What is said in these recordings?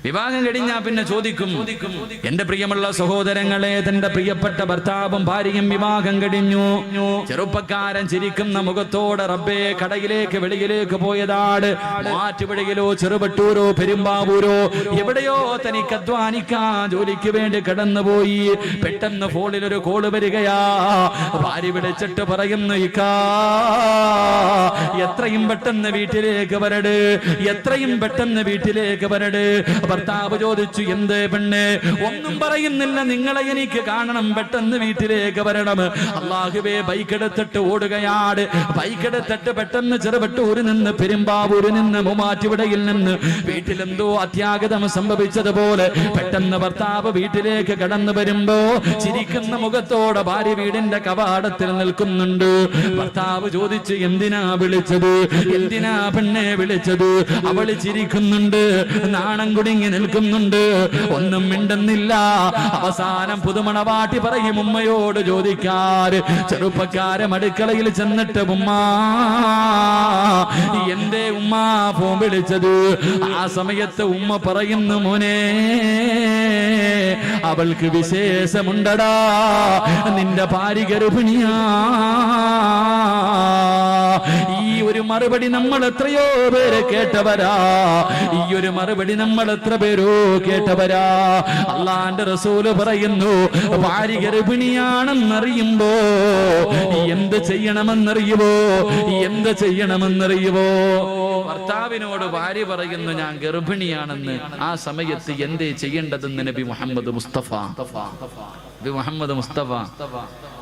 വിവാഹം കഴിഞ്ഞാൽ പിന്നെ ചോദിക്കും, എന്റെ പ്രിയമുള്ള സഹോദരങ്ങളെ, തന്റെ പ്രിയപ്പെട്ട ഭർത്താവും ഭാര്യയും വിവാഹം കഴിഞ്ഞു. ചെറുപ്പക്കാരൻ ചിരിക്കുന്ന മുഖത്തോടെ റബ്ബേ കടയിലേക്ക് വെളിയിലേക്ക് പോയതാണ്. മാറ്റുപടിയിലോ ചെറുവട്ടൂരോ പെരുമ്പാവൂരോ എവിടെയോ തനിക്ക് അധ്വാനിക്കാൻ ജോലിക്ക് വേണ്ടി കടന്നുപോയി. പെട്ടെന്ന് ഫോണിൽ ഒരു കോള് വരികയാ. ഭാര്യ വിളിച്ചിട്ട് പറയുന്നു, ഇക്കാ എത്രയും പെട്ടെന്ന് വീട്ടിലേക്ക് വരട്, എത്രയും പെട്ടെന്ന് വീട്ടിലേക്ക് വരട്. ഭർത്താവ് ചോദിച്ചു, എന്ത് പെണ്ണ്? ഒന്നും പറയുന്നില്ല, നിങ്ങളെ എനിക്ക് കാണണം, പെട്ടെന്ന് വീട്ടിലേക്ക് വരണം. അല്ലാഹുവേ, ബൈക്കെടുത്തിട്ട് ഓടുകയാണ്. ബൈക്കെടുത്തിട്ട് പെട്ടെന്ന് ചെറുവട്ടൂരിൽ നിന്ന് പെരുമ്പാവൂരിൽ നിന്ന് മൂവാറ്റുപുഴയിൽ നിന്ന് വീട്ടിലെന്തോ അത്യാഗതം സംഭവിച്ചതുപോലെ പെട്ടെന്ന് ഭർത്താവ് വീട്ടിലേക്ക് കടന്നു വരുമ്പോ ചിരിക്കുന്ന മുഖത്തോടെ ഭാര്യ വീടിന്റെ കവാടത്തിൽ നിൽക്കുന്നുണ്ട്. ഭർത്താവ് ചോദിച്ചു, എന്തിനാ വിളിച്ചത്? എന്തിനാ പെണ്ണെ വിളിച്ചത്? അവള് ചിരിക്കുന്നുണ്ട്, നാണം കുടുങ്ങി നിൽക്കുന്നുണ്ട്, ഒന്നും മിണ്ടുന്നില്ല. അവസാനം പുതുമണവാട്ടി പറയും ഉമ്മയോട് ചോദിക്കാറ്. ചെറുപ്പക്കാരൻ അടുക്കളയിൽ ചെന്നിട്ട്, ഉമ്മ എന്റെ ഉമ്മ ഫോൺ വിളിച്ചത്? ആ സമയത്ത് ഉമ്മ പറയുന്നു, മോനെ അവൾക്ക് വിശേഷമുണ്ടടാ, നിന്റെ ഭാര്യ ഗർഭിണിയാ. ഈ ഒരു മറുപടി നമ്മൾ എത്രയോ പേര് കേട്ടവരാ. ഈ ഒരു മറുപടി നമ്മൾ എത്ര പേരോ കേട്ടവരാ. അള്ളാന്റെ റസൂല് പറയുന്നു, ഭാര്യ ഗർഭിണിയാണെന്നറിയുമ്പോ എന്ത് ചെയ്യണമെന്നറിയുവോ? എന്ത് ചെയ്യണമെന്നറിയുവോ? ഭർത്താവിനോട് ഭാര്യ പറയുന്നു, ഞാൻ ഗർഭിണിയാണെന്ന്. ആ സമയത്ത് എന്തേ ചെയ്യേണ്ടതെന്ന് നബി മുഹമ്മദ് മുസ്തഫ. മുഹമ്മദ് മുസ്തഫ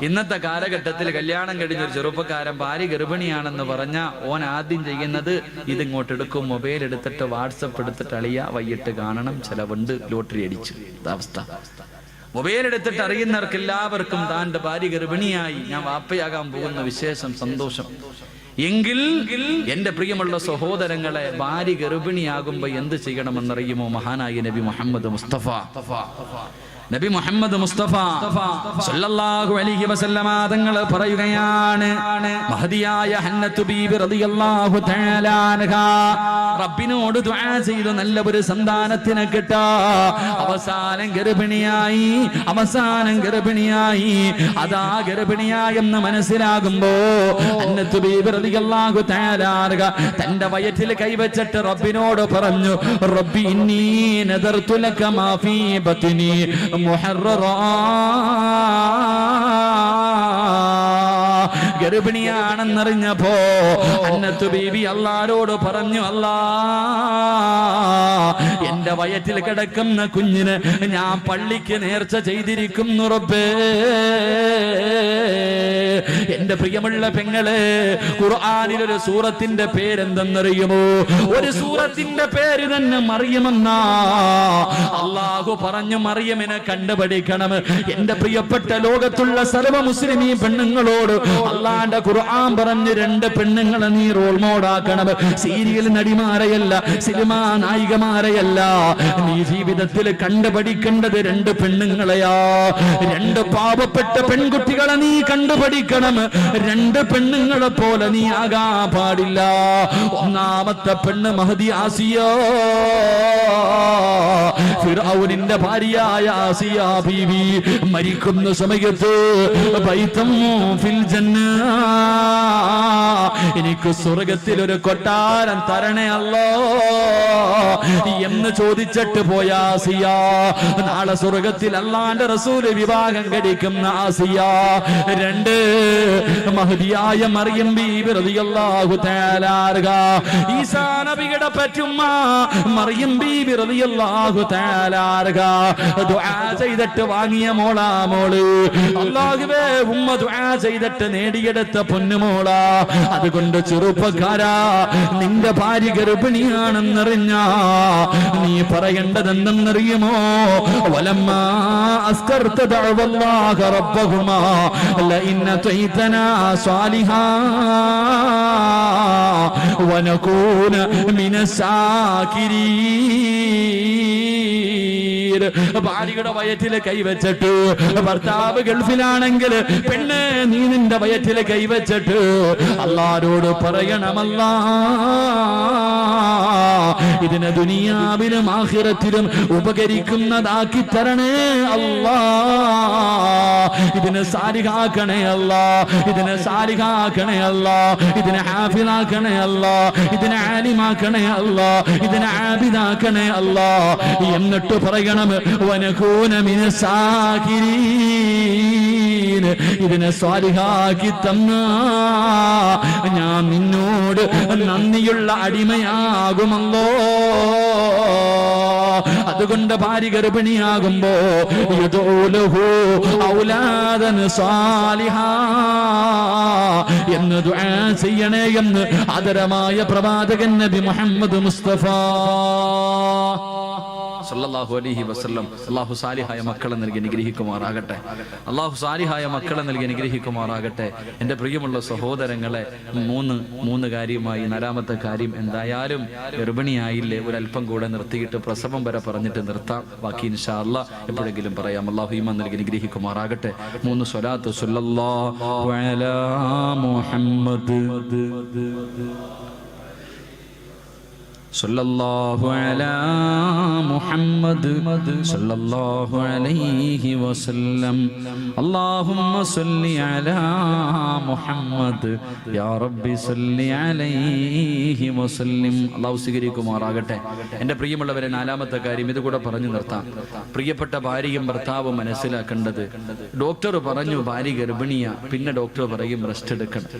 ഇന്നത്തെ കാലഘട്ടത്തിൽ കല്യാണം കഴിഞ്ഞൊരു ചെറുപ്പക്കാരൻ ഭാര്യ ഗർഭിണിയാണെന്ന് പറഞ്ഞ ഓൻ ആദ്യം ചെയ്യുന്നത് ഇതിങ്ങോട്ട് എടുക്കും, മൊബൈൽ എടുത്തിട്ട് വാട്സപ്പ് എടുത്തിട്ട് അളിയ വൈകിട്ട് കാണണം, ചെലവുണ്ട്, ലോട്ടറി അടിച്ചു. അവസ്ഥ മൊബൈൽ എടുത്തിട്ട് അറിയുന്നവർക്ക് എല്ലാവർക്കും താൻ്റെ ഭാര്യ ഗർഭിണിയായി, ഞാൻ വാപ്പയാകാൻ പോകുന്ന വിശേഷം, സന്തോഷം. എങ്കിൽ എന്റെ പ്രിയമുള്ള സഹോദരങ്ങളെ, ഭാര്യ ഗർഭിണിയാകുമ്പോ എന്ത് ചെയ്യണമെന്നറിയുമോ? മഹാനായ നബി മുഹമ്മദ് മുസ്തഫ. നബി മുഹമ്മദ് മുസ്തഫ സല്ലല്ലാഹു അലൈഹി വസല്ലമ തങ്ങൾ പറയുകയാണ്, മഹദിയായ ഹന്നത്തു ബീബി റളിയല്ലാഹു തആല അൻഹാ റബ്ബിനോട് ദുആ ചെയ്തു നല്ല ഒരു സന്താനത്തിനെ കിട്ടാ. അവസാനം ഗർഭിണിയായി. അതാ ഗർഭിണിയായെന്ന് മനസ്സിലാകുമ്പോ ഹന്നത്തു ബീബി റളിയല്ലാഹു തആല അൻഹാ തന്റെ വയറ്റിൽ കൈവച്ചിട്ട് റബ്ബിനോട് പറഞ്ഞു, റബ്ബി ഇന്നി നദർതു ലക മാ ഫീ ബത്നി മുഹററാ. ഗർഭിണിയാണെന്നറിഞ്ഞപ്പോ ഹന്നത്തു ബീബി അല്ലാഹുവോട് പറഞ്ഞു, അല്ലാ, എന്റെ വയറ്റിൽ കിടക്കുന്ന കുഞ്ഞിന് ഞാൻ പള്ളിക്ക് നേർച്ച ചെയ്തിരിക്കുന്നു റബ്ബേ. എന്റെ പ്രിയമുള്ള പെങ്ങളെ, ഖുർആനിൽ ഒരു സൂറത്തിന്റെ പേരെന്തെന്നറിയുമോ? ഒരു സൂറത്തിന്റെ പേര് തന്നെ മറിയമെന്നാ. അല്ലാഹു പറഞ്ഞു, മറിയമിനെ കണ്ടുപഠിക്കണം. എന്റെ പ്രിയപ്പെട്ട ലോകത്തുള്ള സർവ്വ മുസ്ലിമീ പെണ്ണുങ്ങളോട് അള്ളാന്റെ ഖുർആൻ പറഞ്ഞു, രണ്ട് പെണ്ണുങ്ങളെ നീ റോൾ മോഡാക്കണം. സീരിയൽ നടിമാരെയല്ല, സിനിമാ നായികമാരെയല്ല, നീ ജീവിതത്തിൽ കണ്ടുപഠിക്കേണ്ടത് രണ്ട് പെണ്ണുങ്ങളെയാ. രണ്ട് പാവപ്പെട്ട പെൺകുട്ടികളെ നീ കണ്ടുപഠിക്കണം. രണ്ട് പെണ്ണുങ്ങളെ പോലെ നീ ആകാൻ പാടില്ല. ഒന്നാമത്തെ പെണ്ണ് മഹദി ആസിയ, ഫിർഔനിന്റെ ഭാര്യയായ ആസിയ ബീവി മരിക്കുന്ന സമയത്ത് ബൈതം ഫിൽ ജന്ന, എനിക്ക് സ്വർഗത്തിൽ ഒരു കൊട്ടാരം തരണേ അല്ലോ എന്ന് ചോദിച്ചിട്ട് പോയ ആസിയ, നാളെ സ്വർഗത്തിൽ അല്ലാഹുവിന്റെ റസൂൽ വിവാഹം കഴിക്കുന്ന ആസിയ. രണ്ട് മഹദിയായ മറിയം ബീബി റളിയല്ലാഹു തആല അൻഹാ, ഈസാ നബിയുടെ പറ്റുമ്മ മറിയം ബീബി റളിയല്ലാഹു തആല അൻഹാ ദുആ ചെയ്തിട്ട് വാങ്ങിയ മോളാ മോള്. അല്ലാഹുവേ, ഉമ്മ ദുആ ചെയ്തിട്ട് നേടിയെടുത്ത പൊന്നുമോള. അതുകൊണ്ട് ചെറുപ്പക്കാരാ, നിന്റെ ഭാര്യ ഗർഭിണിയാണെന്നറിഞ്ഞ നീ പറയേണ്ടത് എന്തെന്നറിയുമോ? വലമ്മാ അസ്കർത ദഅവല്ലാഹ റബ്ബഹുമാ ലഇൻ അതൈതനാ സ്വാലിഹാ വനകൂന മിനസ്സാകിരീൻ. ഭാര്യയുടെ വയറ്റില് കൈവച്ചിട്ട് ഭർത്താവ് ഗൾഫിലാണെങ്കിൽ പെണ്ണ് നീ നിന്റെ വയറ്റില് കൈവച്ചിട്ട് അല്ലാഹുവോട് പറയണമല്ലാ, ഇതിനെ ദുനിയാവിലും ആഖിറത്തിലും ഉപകരിക്കുന്നതാക്കി തരണേ അല്ലാ, ഇതിനെ സാലിഹാക്കണേ അല്ലാ, ഇതിനെ സാലിഹാക്കണേ അല്ലാ, ഇതിനെ ഹാഫിളാക്കണേ അല്ലാ, ഇതിനെ ആലിമാക്കണേ അല്ലാ, ഇതിനെ ആബിദാക്കണേ അല്ലാ. എന്നിട്ട് പറയണം വനകൂന മിനസ്സാകിരീൻ, ഇതിനെ സാലിഹാക്കി തന്ന ഞാൻ നിന്നോട് നന്ദിയുള്ള അടിമയാകുമല്ലോ. അതുകൊണ്ട് ഭാര്യ ഗർഭിണിയാകുമ്പോ എന്ന് ദുആ ചെയ്യണേ എന്ന് ആദരമായ പ്രവാചകൻ നബി മുഹമ്മദ് മുസ്തഫ സല്ലല്ലാഹു അലൈഹി വസല്ലം. അല്ലാഹു സാലിഹായ മക്കളെ നൽകി അനുഗ്രഹിക്കുമാറാകട്ടെ. അല്ലാഹു സാലിഹായ മക്കളെ നൽകി അനുഗ്രഹിക്കുമാറാകട്ടെ. എൻ്റെ പ്രിയമുള്ള സഹോദരങ്ങളെ, മൂന്ന് കാര്യമായി നാലാമത്തെ കാര്യം എന്തായാലും ഗർഭിണിയായില്ലേ, ഒരല്പം കൂടെ നിർത്തിയിട്ട് പ്രസവം വരെ പറഞ്ഞിട്ട് നിർത്താം. ബാക്കി ഇൻഷാ അല്ലാഹ് എപ്പോഴെങ്കിലും പറയാം. അല്ലാഹു ഈമാൻ നൽകി അനുഗ്രഹിക്കുമാറാകട്ടെ. 3 സ്വലാത്ത് സല്ലല്ലാഹു അലാ മുഹമ്മദ് സല്ലല്ലാഹു അലാ മുഹമ്മദ് സല്ലല്ലാഹു അലൈഹി വസല്ലം. അല്ലാഹുമ്മ സല്ലി അലാ മുഹമ്മദ് യാ റബ്ബി സല്ലി അലൈഹി വസല്ലം. അല്ലാഹു സ്വീകരിക്കുമാറാകട്ടെ. എൻ്റെ പ്രിയമുള്ളവരെ, നാലാമത്തെ കാര്യം ഇതുകൂടെ പറഞ്ഞു നിർത്താം. പ്രിയപ്പെട്ട ഭാര്യയും ഭർത്താവും മനസ്സിലാക്കേണ്ടത്, ഡോക്ടർ പറഞ്ഞു ഭാര്യ ഗർഭിണിയ, പിന്നെ ഡോക്ടർ പറയും റെസ്റ്റ് എടുക്കണം.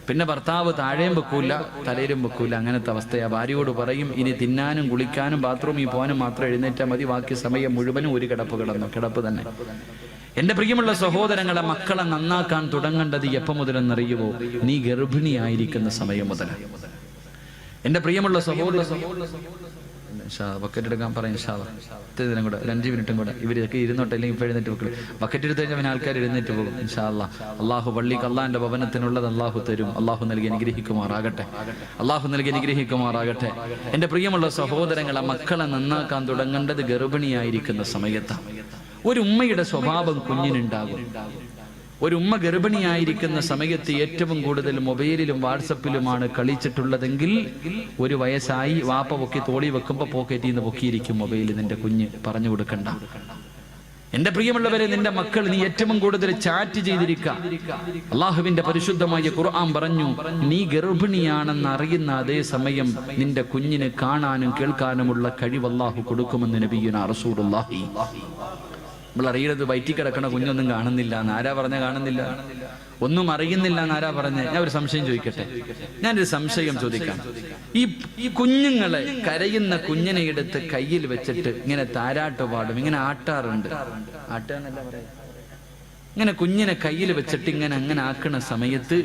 പിന്നെ ഭർത്താവ് താഴെയും വെക്കൂല തലയിലും വെക്കൂല, അങ്ങനത്തെ അവസ്ഥയാ. ഭാര്യയോട് പറയും ഇനി തിന്നാനും കുളിക്കാനും ബാത്റൂമിൽ പോകാനും മാത്രം എഴുന്നേറ്റാൽ മതി, ബാക്കി സമയം മുഴുവനും ഒരു കിടപ്പ് കിടന്നു, കിടപ്പ് തന്നെ. എന്റെ പ്രിയമുള്ള സഹോദരങ്ങളെ, മക്കളെ നന്നാക്കാൻ തുടങ്ങേണ്ടത് എപ്പം മുതലെന്നറിയുമോ? നീ ഗർഭിണിയായിരിക്കുന്ന സമയം മുതൽ. എന്റെ പ്രിയമുള്ള സഹോദര ബക്കറ്റ് എടുക്കാൻ പറയും. ഇതിനും കൂടെ 5 മിനിറ്റും കൂടെ ഇവരൊക്കെ ഇരുന്നോട്ടെ, അല്ലെങ്കിൽ ഇപ്പൊ എഴുന്നേറ്റ് വെക്കണം. ബക്കറ്റ് എടുത്ത് കഴിഞ്ഞാൽ ആൾക്കാർ എഴുന്നേറ്റ് പോകും. ഇൻഷാ അല്ലാഹ്. അള്ളാഹു പള്ളിക്ക് അള്ളാഹിന്റെ ഭവനത്തിനുള്ളത് അള്ളാഹു തരും. അള്ളാഹു നൽകി അനുഗ്രഹിക്കുമാറാകട്ടെ. അള്ളാഹു നൽകി അനുഗ്രഹിക്കുമാറാകട്ടെ. എന്റെ പ്രിയമുള്ള സഹോദരങ്ങളെ, മക്കളെ നന്നാക്കാൻ തുടങ്ങേണ്ടത് ഗർഭിണിയായിരിക്കുന്ന സമയത്താണ്. ഒരു ഉമ്മയുടെ സ്വഭാവം കുഞ്ഞിനുണ്ടാകും. ഒരു ഉമ്മ ഗർഭിണിയായിരിക്കുന്ന സമയത്ത് ഏറ്റവും കൂടുതൽ മൊബൈലിലും വാട്സപ്പിലുമാണ് കളിച്ചിട്ടുള്ളതെങ്കിൽ, 1 വയസ്സായി വാപ്പ പൊക്കി തോളി വെക്കുമ്പോ പോക്കറ്റിൽ നിന്ന് പൊക്കിയിരിക്കും മൊബൈൽ. നിന്റെ കുഞ്ഞ് പറഞ്ഞു കൊടുക്കണ്ട. എന്റെ പ്രിയമുള്ളവരെ, നിന്റെ മക്കൾ നീ ഏറ്റവും കൂടുതൽ ചാറ്റ് ചെയ്തിരിക്കുക. അള്ളാഹുവിന്റെ പരിശുദ്ധമായ ഖുർആൻ പറഞ്ഞു, നീ ഗർഭിണിയാണെന്ന് അറിയുന്ന അതേ സമയം നിന്റെ കുഞ്ഞിന് കാണാനും കേൾക്കാനുമുള്ള കഴിവ് അള്ളാഹു കൊടുക്കുമെന്ന് നബിയുനാ റസൂലുള്ളാഹി. നമ്മൾ അറിയുന്നത് വയറ്റിൽ കിടക്കണ കുഞ്ഞൊന്നും കാണുന്നില്ല എന്നാരാ പറഞ്ഞ? കാണുന്നില്ല, ഒന്നും അറിയുന്നില്ല എന്നാരാ പറഞ്ഞ? ഞാൻ ഒരു സംശയം ചോദിക്കട്ടെ. ഞാനൊരു സംശയം ചോദിക്കാം. ഈ കുഞ്ഞുങ്ങളെ, കരയുന്ന കുഞ്ഞിനെ എടുത്ത് കയ്യിൽ വെച്ചിട്ട് ഇങ്ങനെ താരാട്ട് പാടും, ഇങ്ങനെ ആട്ടാറുണ്ട്. ആട്ടാന്നല്ല പറയാ, ഇങ്ങനെ കുഞ്ഞിനെ കയ്യിൽ വെച്ചിട്ട് അങ്ങനെ ആക്കണ സമയത്ത്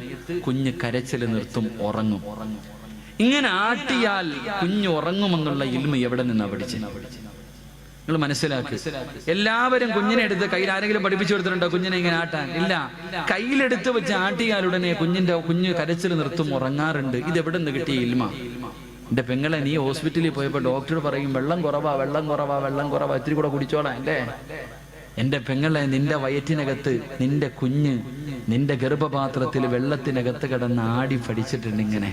കുഞ്ഞ് കരച്ചിൽ നിർത്തും, ഉറങ്ങും. ഇങ്ങനെ ആട്ടിയാൽ കുഞ്ഞ് ഉറങ്ങുമെന്നുള്ള ഇൽമ എവിടെ നിന്നാ പഠിച്ചത്? നിങ്ങൾ മനസ്സിലാക്കി. എല്ലാവരും കുഞ്ഞിനെ എടുത്ത് കയ്യിൽ ആരെങ്കിലും പഠിപ്പിച്ചു കൊടുത്തിട്ടുണ്ടോ കുഞ്ഞിനെ ഇങ്ങനെ ആട്ടാൻ? ഇല്ല. കയ്യിലെടുത്ത് വെച്ച് ആട്ടിയാൽ ഉടനെ കുഞ്ഞ് കരച്ചിൽ നിർത്തും, ഉറങ്ങാറുണ്ട്. ഇത് എവിടെ നിന്ന് കിട്ടിയ ഇൽമ? എന്റെ പെങ്ങളെ, നീ ഹോസ്പിറ്റലിൽ പോയപ്പോ ഡോക്ടർ പറയും വെള്ളം കുറവാ, ഇത്തിരി കൂടെ കുടിച്ചോളാം. എന്റെ പെങ്ങളെ, നിന്റെ വയറ്റിനകത്ത് നിന്റെ കുഞ്ഞ് നിന്റെ ഗർഭപാത്രത്തിൽ വെള്ളത്തിനകത്ത് കിടന്ന് ആടി പഠിച്ചിട്ടുണ്ട്. ഇങ്ങനെ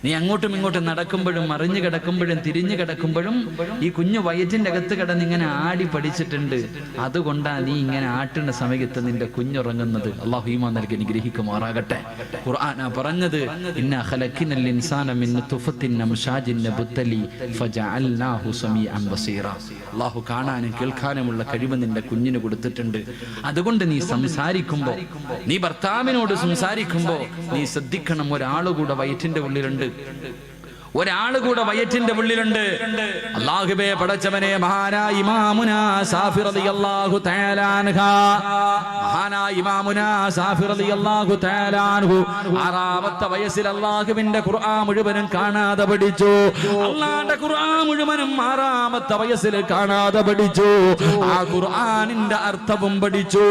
നീ അങ്ങോട്ടും ഇങ്ങോട്ടും നടക്കുമ്പോഴും മറിഞ്ഞു കിടക്കുമ്പോഴും തിരിഞ്ഞു കിടക്കുമ്പോഴും ഈ കുഞ്ഞു വയറ്റിന്റെ അകത്ത് കിടന്ന് ഇങ്ങനെ ആടി പഠിച്ചിട്ടുണ്ട്. അതുകൊണ്ടാ നീ ഇങ്ങനെ ആട്ടുന്ന സമയത്ത് നിന്റെ കുഞ്ഞുറങ്ങുന്നത്. അല്ലാഹു ഈമാൻ നൽകി അനുഗ്രഹിക്കുമാറാകട്ടെ. ഖുർആനാ പറഞ്ഞത്, ഇന്നാ ഖലഖനൽ ഇൻസാന മിൻ നുത്ഫത്തിൻ അംശാജിൻ നബ്തലി ഫജഅൽനാഹു സമീഅൻ ബസീറ. അല്ലാഹു കാണാനും കേൾക്കാനുമുള്ള കഴിവ് നിന്റെ കുഞ്ഞിന് കൊടുത്തിട്ടുണ്ട്. അതുകൊണ്ട് നീ സംസാരിക്കുമ്പോ, നീ ഭർത്താവിനോട് സംസാരിക്കുമ്പോ നീ ശ്രദ്ധിക്കണം, ഒരാളുകൂടെ വയറ്റിന്റെ ഉള്ളിലുണ്ട്, ഒരാളുകൂടെ വയറ്റിന്റെ ഉള്ളിലുണ്ട്. അല്ലാഹുവേ പടച്ചവനെ, മഹാനായ ഇമാമുനാ സാഫി റളിയല്ലാഹു തആല അൻഹു, മഹാനായ ഇമാമുനാ സാഫി റളിയല്ലാഹു തആല അൻഹു 6ാമത്തെ വയസ്സിൽ അല്ലാഹുവിന്റെ ഖുർആൻ മുഴുവനും കാണാതെ പഠിച്ചു. അല്ലാഹുവിന്റെ ഖുർആൻ മുഴുവനും 6ാമത്തെ വയസ്സിൽ കാണാതെ പഠിച്ചു. ആ ഖുർആനിന്റെ അർത്ഥവും പഠിച്ചു.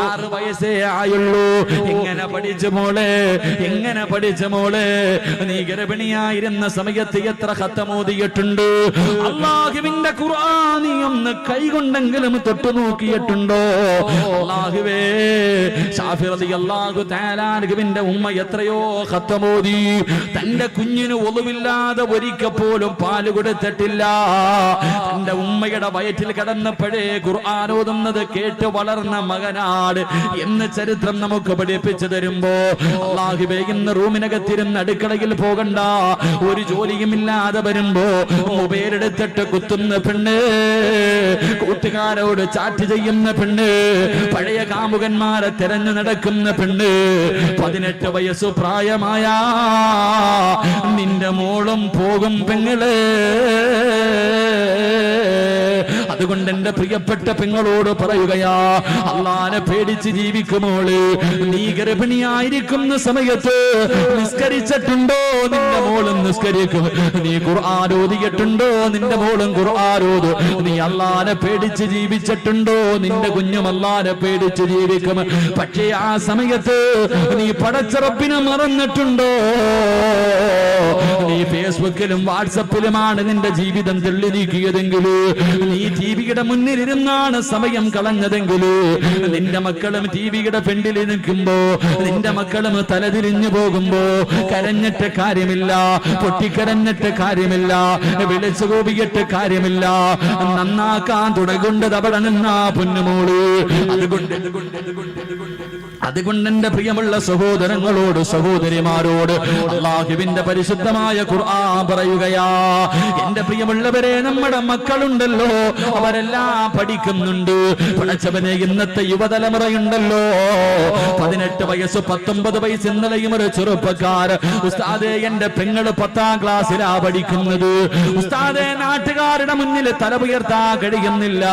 6 വയസ്സേ ആയുള്ളൂ. എങ്ങനെ പഠിച്ചു മോളെ, എങ്ങനെ പഠിച്ചു മോളെ? നീ ഗർഭിണിയായിരുന്ന സമയത്ത് എത്ര ഖത്തം ഓതിയിട്ടുണ്ട്? അല്ലാഹുവിന്റെ ഖുർആൻ നീ ഒന്ന് കൈകൊണ്ടെങ്കിലും തൊട്ടു നോക്കിയിട്ടുണ്ടോ? അല്ലാഹുവേ, ശാഫി റളിയല്ലാഹു തആല അൻഹുവിന്റെ ഉമ്മ എത്രയോ ഖത്തമോദി തന്റെ കുഞ്ഞിന് ഒളിവില്ലാതെ ഒരിക്കൽ പോലും പാല് കൊടുത്തിട്ടില്ല. തന്റെ ഉമ്മയുടെ വയറ്റിൽ കിടന്നപ്പോഴേ ഖുർആൻ ഓതുന്നത് കേട്ട് വളർന്ന മകനാട് എന്ന് ചരിത്രം നമുക്ക് പഠിപ്പിച്ചു തരുമ്പോ, അല്ലാഹുവേ, ഇന്ന് റൂമിനകത്തിരുന്ന് അടുക്കളയിൽ പോകണ്ട, ഒരു ജോലിയും ഇല്ലാതെ വരുമ്പോ മൊബൈൽ എടുത്തിട്ട് കുത്തുന്ന പെണ്ണ്, കൂട്ടുകാരോട് ചാറ്റ് ചെയ്യുന്ന പെണ്ണ്, പഴയ കാമുകന്മാരെ തെരഞ്ഞു നടക്കുന്ന പെണ്ണ്, 18 വയസ്സു പ്രായമായ നിന്റെ മോളും പോകും പെങ്ങള്. അതുകൊണ്ട് എന്റെ പ്രിയപ്പെട്ട പെങ്ങളോട് പറയുകയാ, അള്ളാനെ പേടിച്ച് ജീവിക്കുമോള്. നീ ഗർഭിണിയായിരിക്കുന്ന സമയത്ത് നിസ്കരിച്ചിട്ടുണ്ടോ? നിന്റെ മോളും നിസ്കരിക്കും. നീ ഖുർആൻ ഓതിയിട്ടുണ്ടോ? നിന്റെ മോളും ഖുർആൻ ഓതും. നീ അള്ളാനെ പേടിച്ച് ജീവിച്ചിട്ടുണ്ടോ? നിന്റെ കുഞ്ഞും അള്ളാനെ പേടിച്ച് ജീവിക്കും. പക്ഷേ ആ സമയത്ത് നീ പടച്ച റബ്ബിനെ മറന്നിട്ടുണ്ടോ? നീ ഫേസ്ബുക്കിലും വാട്സപ്പിലുമാണ് നിന്റെ ജീവിതം തെള്ളി നീക്കിയതെങ്കിൽ, നീ ടിവിയുടെ മുന്നിലിരുന്നാണ് സമയം കളഞ്ഞതെങ്കിൽ, നിന്റെ മക്കളും ടിവിയുടെ ഫ്രണ്ടിൽ നിൽക്കുമ്പോ, നിന്റെ മക്കളും തലതിരിഞ്ഞു പോകുമ്പോ കരഞ്ഞിട്ട് കാര്യമില്ല, പൊട്ടിക്കരഞ്ഞിട്ട് കാര്യമില്ല, വിളിച്ചു കൂപിയിട്ട് കാര്യമില്ല. നന്നാക്കാൻ തുടങ്ങേണ്ടത് അവിടെ നിന്നാ പൊന്നുമോള്. അതുകൊണ്ട് എന്റെ പ്രിയമുള്ള സഹോദരങ്ങളോട് സഹോദരിമാരോട് അല്ലാഹുവിന്റെ പരിശുദ്ധമായ ഖുർആൻ പറയുകയാ, എന്റെ പ്രിയമുള്ളവരെ, നമ്മുടെ മക്കളുണ്ടല്ലോ, അവരെല്ലാം പഠിക്കുന്നുണ്ട്. പഠിച്ചവനെ ഇന്നത്തെ യുവതലമുറയുണ്ടല്ലോ, 18 വയസ്സ് 19 വയസ്സ്. ഇന്നലെയും ഒരു ചെറുപ്പക്കാർ, ഉസ്താദേ, എന്റെ പെങ്ങള് 10ാം ക്ലാസ്സിലാ പഠിക്കുന്നത്. ഉസ്താദേ, നാട്ടുകാരുടെ മുന്നിൽ തല ഉയർത്താൻ കഴിയുന്നില്ല.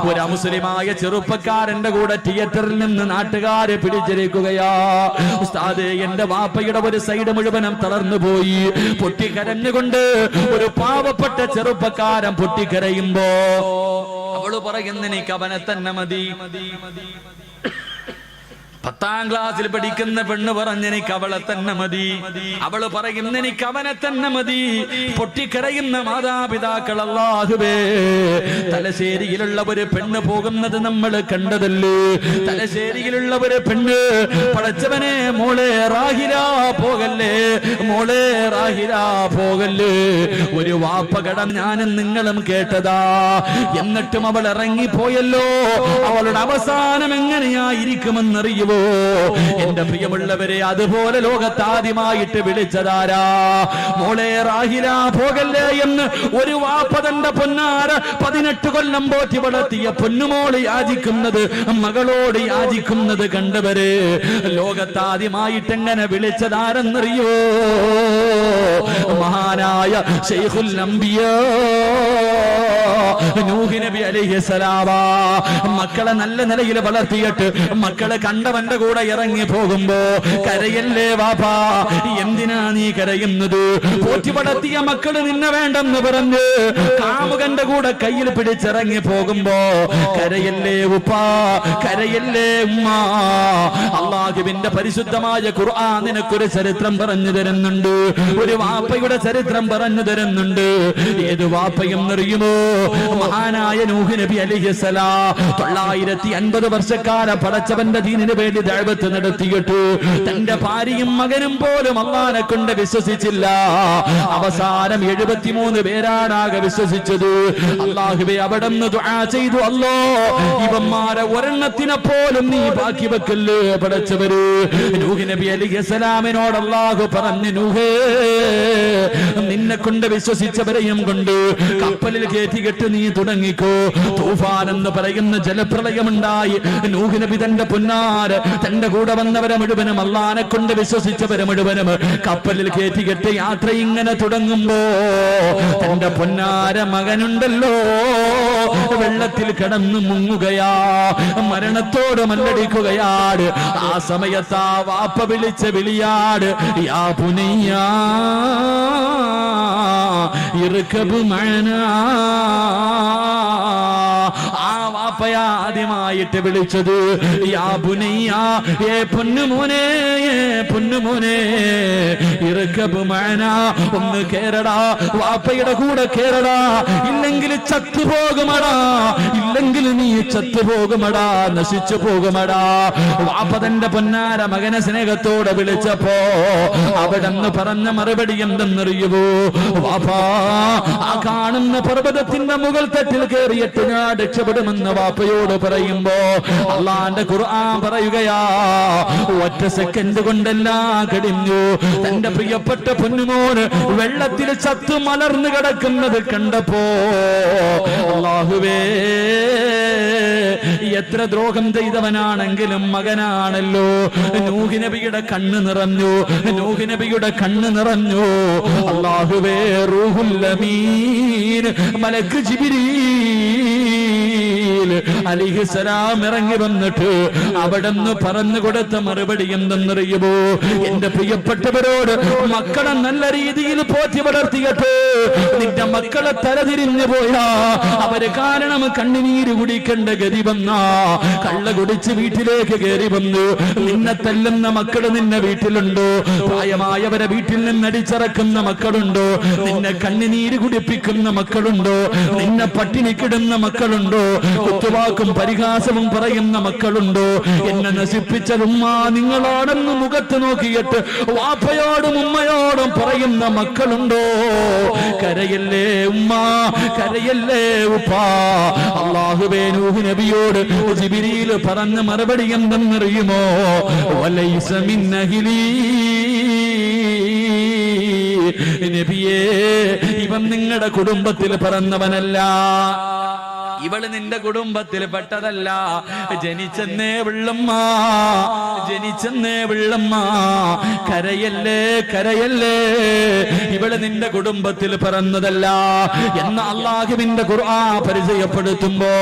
ഒരു മുസ്ലിമായ ചെറുപ്പക്കാരന്റെ കൂടെ തിയേറ്ററിൽ നിന്ന് നാട്ടുകാരെ പിടിച്ചിരിക്കുകയാ. ഉസ്താദേ, എന്റെ വാപ്പയുടെ ഒരു സൈഡ് മുഴുവനും തളർന്നു പോയി. പൊട്ടിക്കരഞ്ഞുകൊണ്ട് ഒരു പാവപ്പെട്ട ചെറുപ്പക്കാരൻ പൊട്ടിക്കരയുമ്പോ അവള് പറയുന്ന, എനിക്ക് അവനെ തന്നെ മതി. 10ാം ക്ലാസ്സിൽ പഠിക്കുന്ന പെണ്ണ് പറഞ്ഞെനിക്ക് അവളെ തന്നെ മതി. അവള് പറയുന്ന, എനിക്ക് അവനെ തന്നെ മതി. പൊട്ടിക്കരയുന്ന മാതാപിതാക്കൾ, അല്ലാഹുവേ, തലശ്ശേരിയിലുള്ള ഒരു പെണ്ണ് പോകുന്നത് നമ്മൾ കണ്ടതല്ലേ? തലശ്ശേരിയിലുള്ള ഒരു പെണ്ണ്, പടച്ചവനെ, മോളെ റാഹില പോകല്ലേ, മോളെ റാഹില പോകല്ലേ. ഒരു വാപ്പ കടം ഞാനും നിങ്ങളും കേട്ടതാ. എന്നിട്ടും അവൾ ഇറങ്ങിപ്പോയല്ലോ. അവളുടെ അവസാനം എങ്ങനെയായിരിക്കുമെന്നറിയുമോ? എന്റെ പ്രിയമുള്ളവരെ, അതുപോലെ ലോകത്താദ്യമായിട്ട് വിളിച്ചതാരാ? മോളെ റാഹില പോകല്ലേ എന്ന് ഒരു വാപ്പ തന്റെ പൊന്നാര 18 കൊല്ലം പോറ്റി വളർത്തിയ പൊന്നുമോള് യാചിക്കുന്നത്, മകളോട് യാചിക്കുന്നത് കണ്ടവര് ലോകത്താദ്യമായിട്ട് എങ്ങനെ വിളിച്ചതാരെന്നറിയോ? മഹാനായ ശൈഖുൽ അംബിയാ നൂഹ് നബി അലൈഹിസ്സലാം. മക്കളെ നല്ല നിലയിൽ വളർത്തിയിട്ട് മക്കളെ കണ്ടവന്റെ കൂടെ ഇറങ്ങി പോകുമ്പോ, കരയല്ലേ വാപ്പാ, എന്തിനാ നീ കരയുന്നത്? പോറ്റി വളർത്തിയ മക്കള് നിന്നെ വേണ്ടെന്ന് പറഞ്ഞ് കാമുകന്റെ കൂടെ കയ്യിൽ പിടിച്ചിറങ്ങി പോകുമ്പോ, കരയല്ലേ ഉപ്പാ, കരയല്ലേ ഉമ്മ. അല്ലാഹുവിന്റെ പരിശുദ്ധമായ ഖുർആൻ നിനക്കൊരു ചരിത്രം പറഞ്ഞു തരുന്നുണ്ട്. ഒരു വാപ്പയുടെ ചരിത്രം പറഞ്ഞു തരുന്നുണ്ട്. ഏത് വാപ്പയും അറിയുമോ? മഹാനായ നൂഹ് നബി അലൈഹിസ്സലാം 950 വർഷക്കാലം പടച്ചവന്റെ ദീനിന് വേണ്ടി ദഅവത്ത് നടത്തിയിട്ട് തന്റെ ഭാര്യയും മകനും പോലും അല്ലാഹനെ കൊണ്ട് വിശ്വസിച്ചില്ല. അവസാനം 73 പേരാണാകെ വിശ്വസിച്ചത്. അല്ലാഹുവേ, അവിടുന്ന് ദുആ ചെയ്തു, അല്ലാ, ഇവന്മാരെ ഒരെണ്ണത്തിനെ പോലും നീ ബാക്കി വെക്കല്ലേ പടച്ചവര്. നൂഹ് നബി അലൈഹിസ്സലാമിനോട് അല്ലാഹു പറഞ്ഞു, നൂഹേ, നിന്നെ കൊണ്ട് വിശ്വസിച്ചവരെയും കൊണ്ട് കപ്പലിൽ കയറ്റിക്കെട്ട് നീ തുടങ്ങിക്കോ. തൂഫാൻ എന്ന് പറയുന്ന ജലപ്രളയമുണ്ടായി. നൂഹ് നബി തന്റെ പൊന്നാര് തന്റെ കൂടെ വന്നവരെ മുഴുവനും അല്ലാഹനെ കൊണ്ട് വിശ്വസിച്ചവരെ മുഴുവനും കപ്പലിൽ കയറ്റിക്കെട്ട് യാത്ര ഇങ്ങനെ തുടങ്ങുമ്പോ, തന്റെ പൊന്നാര മകനുണ്ടല്ലോ വെള്ളത്തിൽ കിടന്നു മുങ്ങുകയാ, മരണത്തോട് മല്ലടിക്കുകയാണ്. ആ സമയത്ത് ആ വാപ്പ വിളിച്ച വിളിയാട്, യാ പുനയ്യാ ഇർകബ് മഅനാ. ആ വാപ്പ വാപ്പയാ ആദ്യമായിട്ട് വിളിച്ചത്. യാ ബുനയ്യ, ഏ പൊന്നുമോനെ, പൊന്നുമോനെ, ഇർകബ് മഅനാ, ഒന്ന് കേറടാ, വാപ്പയുടെ കൂടെ കേറടാ, ഇല്ലെങ്കിൽ ചത്തുപോകുമടാ, ഇല്ലെങ്കിൽ നീ ചത്തുപോകുമടാ, നശിച്ചു പോകുമടാ. വാപ്പ തന്റെ പൊന്നാര മകനെ സ്നേഹത്തോടെ വിളിച്ചപ്പോ അവിടെന്ന് പറഞ്ഞ മറുപടി എന്തെന്നറിയുവോ? വാപ്പാ, ആ കാണുന്ന പർവ്വതത്തിന്റെ മുകൾ തട്ടിൽ കയറിയിട്ട് ഞാൻ രക്ഷപ്പെടുമെന്ന് വാപ്പയോട് പറയുമ്പോ അള്ളാന്റെ ഖുർആൻ പറയുകയാ, ഒറ്റ സെക്കൻഡ് കൊണ്ടെല്ലാം കഴിഞ്ഞു. തന്റെ പ്രിയപ്പെട്ട പൊന്നുമോന് വെള്ളത്തിൽ ചത്തു മലർന്നു കിടക്കുന്നത് കണ്ടപ്പോ അല്ലാഹുവേ, എത്ര ദ്രോഹം ചെയ്തവനാണെങ്കിലും മകനാണല്ലോ. നൂഹ് നബിയുടെ കണ്ണ് നിറഞ്ഞു, നൂഹ് നബിയുടെ കണ്ണ് നിറഞ്ഞു. അല്ലാഹുവേ, റൂഹുൽ അമീൻ മലക്ക് ജിബ്രീൽ അലൈഹിസ്സലാം ഇറങ്ങി വന്നിട്ട് അവിടെന്ന് പറഞ്ഞു കൊടുത്ത മറുപടി എന്തെന്നറിയുമോ? എന്റെ പ്രിയപ്പെട്ടവരോട്, മക്കളെ നല്ല രീതിയിൽ പോറ്റി വളർത്തിയിട്ട് നിന്റെ മക്കളെ തലതിരിഞ്ഞു പോയാ അവര് കാരണം കണ്ണുനീര് കുടിക്കേണ്ട ഗതി വന്നാ, കള്ള കുടിച്ച് വീട്ടിലേക്ക് കയറി വന്നു, നിന്നെ തല്ലുന്ന മക്കള് നിന്നെ വീട്ടിലുണ്ടോ? പ്രായമായവരെ വീട്ടിൽ നിന്ന് അടിച്ചിറക്കുന്ന മക്കളുണ്ടോ? നിന്നെ കണ്ണുനീര് കുടിപ്പിക്കുന്ന മക്കളുണ്ടോ? നിന്നെ പട്ടിണിക്കിടുന്ന മക്കളുണ്ടോ? കുത്തുവാക്കും പരിഹാസവും പറയുന്ന മക്കളുണ്ടോ? എന്നെ നശിപ്പിച്ചത് ഉമ്മ നിങ്ങളോടെന്ന് മുഖത്ത് നോക്കിയിട്ട് വാപ്പയോടും ഉമ്മയോടും പറയുന്ന മക്കളുണ്ടോ? കരയല്ലേ ഉമ്മ, കരയല്ലേ ഉപ്പാ. അല്ലാഹുവേ, നൂഹ് നബിയോട് ജിബ്രീൽ പറഞ്ഞ മറുപടി എന്തെന്നറിയുമോ? വലൈസ മിൻ അഹ്ലി, നബിയേ, ഇവൻ നിങ്ങളുടെ കുടുംബത്തിൽ പിറന്നവനല്ല, ഇവള് നിന്റെ കുടുംബത്തിൽ പെട്ടതല്ല. ജനിച്ചെന്നേ വിള്ളമ്മ, ജനിച്ചെന്നേ വിള്ളമ്മ, കരയല്ലേ, കരയല്ലേ, ഇവള് നിന്റെ കുടുംബത്തിൽ പിറന്നതല്ല എന്ന അല്ലാഹുവിന്റെ ഖുർആൻ പരിചയപ്പെടുത്തുമ്പോ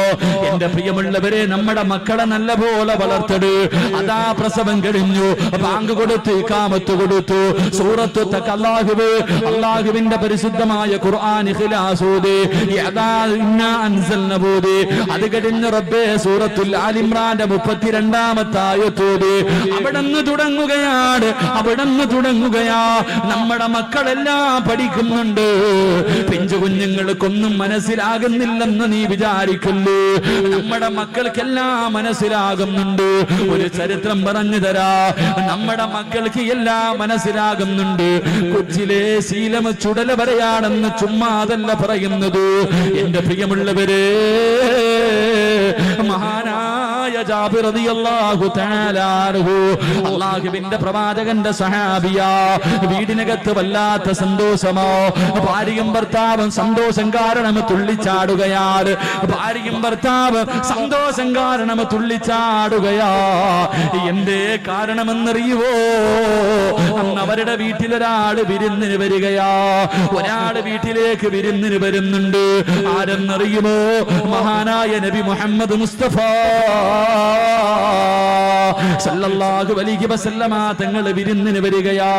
എന്റെ പ്രിയമുള്ളവരെ, നമ്മുടെ മക്കളെ നല്ല പോലെ വളർത്തട്. അതാ പ്രസവം കഴിഞ്ഞു, ബാങ്ക് കൊടുത്തു, ഇഖാമത്ത് കൊടുത്തു, സൂറത്ത് അല്ലാഹുവേ, അല്ലാഹുവിന്റെ പരിശുദ്ധമായ ഖുർആൻ ഇഖ്ലാസ് ഓതി, യദാ ഇന്നാ അൻസൽന ഓതി, അത് കഴിഞ്ഞ് റബ്ബേ സൂറത്തുൽ ആൽ ഇംറാന്റെ 32-ാമത്തെ ആയത്ത് ഓതി. അവിടെന്ന് തുടങ്ങുകയാണ്, അവിടെന്ന് തുടങ്ങുകയാ. നമ്മുടെ മക്കളെല്ലാം പഠിക്കുന്നുണ്ട്. പിഞ്ചു കുഞ്ഞുങ്ങൾക്കൊന്നും മനസ്സിലാകുന്നില്ലെന്ന് നീ വിചാരിക്കല്ലേ, നമ്മുടെ മക്കൾക്കെല്ലാം മനസ്സിലാകുന്നുണ്ട്. ഒരു ചരിത്രം പറഞ്ഞു തരാ, നമ്മുടെ മക്കൾക്ക് എല്ലാം മനസ്സിലാകുന്നുണ്ട്. കൊച്ചിലെ ശീലം ചുടല വരെയാണെന്ന് ചുമ്മാ അതല്ല പറയുന്നത്. എന്റെ പ്രിയമുള്ളവരെ, മഹാനായ ജാബിർ റളിയല്ലാഹു തആല അൻഹു, അല്ലാഹുവിന്റെ പ്രവാചകന്റെ സഹാബിയാ, വീടിനകത്ത് വല്ലാത്ത സന്തോഷമോ. ഭാര്യയും ഭർത്താവും സന്തോഷം കാരണം തുള്ളിച്ചാടുകയാണ്, ഭാര്യയും ഭർത്താവ് സന്തോഷം കാരണം തുള്ളിച്ചാടുകയാ. എന്തേ കാരണമെന്നറിയുവോ? അന്ന് അവരുടെ വീട്ടിലൊരാള് വിരുന്നിന് വരികയാ, ഒരാള് വീട്ടിലേക്ക് വിരുന്നിന് വരുന്നുണ്ട്. ആരെന്നറിയുമോ? മഹാനായ നബി മുഹമ്മദ് മുസ്തഫ സല്ലല്ലാഹു അലൈഹി വസല്ലമ തങ്ങൾ വിരുന്നിന് വരികയാ.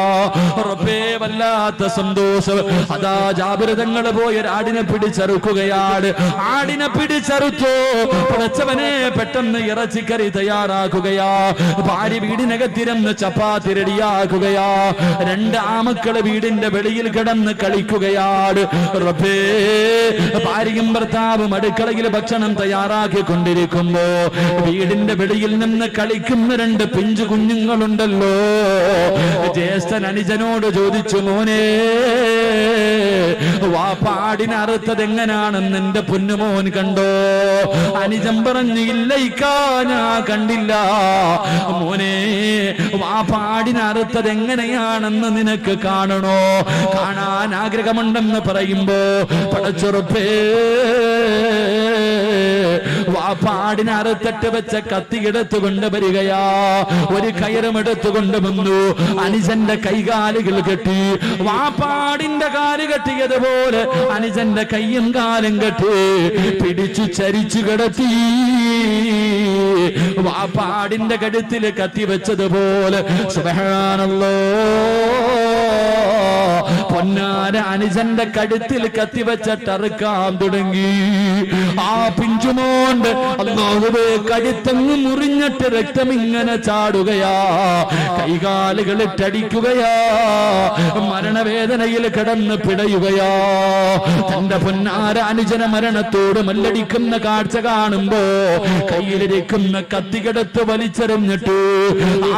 റബ്ബേ, വല്ലാത്ത സന്തോഷം. അതാ ജാബിർ തങ്ങൾ പോയ ആടിനെ പിടിച്ചറുക്കുകയാണ്. ആടിനെ പിടിച്ചറുത്തു. പടച്ചവനെ, പെട്ടെന്ന് ഇറച്ചിക്കറി തയ്യാറാക്കുകയാ. ഭാര്യ വീടിനകത്തിരുന്ന് ചപ്പാത്തി റെഡിയാക്കുകയാ. 2 ആമക്കള് വീടിന്റെ വെളിയിൽ കിടന്ന് കളിക്കുകയാണ്. റബ്ബേ, ഭാര്യയും ഭർത്താവും അടുക്കളയിൽ ഭക്ഷണം തയ്യാറാക്കിക്കൊണ്ടിരിക്കുമ്പോ വീടിന്റെ വെളിയിൽ നിന്ന് കളിക്കുന്ന 2 പിഞ്ചു കുഞ്ഞുങ്ങളുണ്ടല്ലോ. ജ്യേഷ്ഠൻ അനുജനോട് ചോദിച്ചു, മോനെ, വാപ്പാടിനെ അറുത്തത് എങ്ങനെയാണെന്ന് എന്റെ പൊന്നുമോൻ കണ്ടോ? അനുജൻ പറഞ്ഞു, ഇല്ല ഇക്കാ, ഞാൻ കണ്ടില്ല. മോനെ, വാപ്പാടിനെ അറുത്തത് എങ്ങനെയാണെന്ന് നിനക്ക് കാണണോ? കാണാൻ ആഗ്രഹമുണ്ടെന്ന് പറയുമ്പോ പടച്ചുറപ്പേ, വാപ്പാടിനെ അറുത്തിട്ട് വെച്ച കത്തി എടുത്തുകൊണ്ട് വരികയാ. ഒരു കയറും എടുത്തുകൊണ്ട് വന്നു. അനുജന്റെ കൈകാലുകൾ കെട്ടി, വാപ്പാടിന്റെ കാല് കെട്ടിയതുപോലെ അനുജന്റെ കയ്യും കാലും കെട്ടി പിടിച്ചു ചരിച്ചു കിടത്തി. വാപ്പാടിന്റെ കഴുത്തിൽ കത്തി വെച്ചതുപോലെ. സുബ്ഹാനല്ലാഹ്, പൊന്നാര അനുജന്റെ കഴുത്തിൽ കത്തിവെച്ചിട്ടറുക്കാൻ തുടങ്ങി. ആ പിഞ്ചു പിഞ്ചുമോണ്ട് അല്ലാഹുവേ കഴുത്തങ്ങ് മുറിഞ്ഞിട്ട് രക്തം ഇങ്ങനെ ചാടുകയാ, കൈകാലുകളിട്ടടിക്കുകയാ, മരണവേദനയിൽ കിടന്ന് പിടയുകയാ. തന്റെ പൊന്നാര അനുജന മരണത്തോട് മല്ലടിക്കുന്ന കാഴ്ച കാണുമ്പോ കയ്യിലിരിക്കുന്ന കത്തികെടുത്ത് വലിച്ചെറിഞ്ഞിട്ട്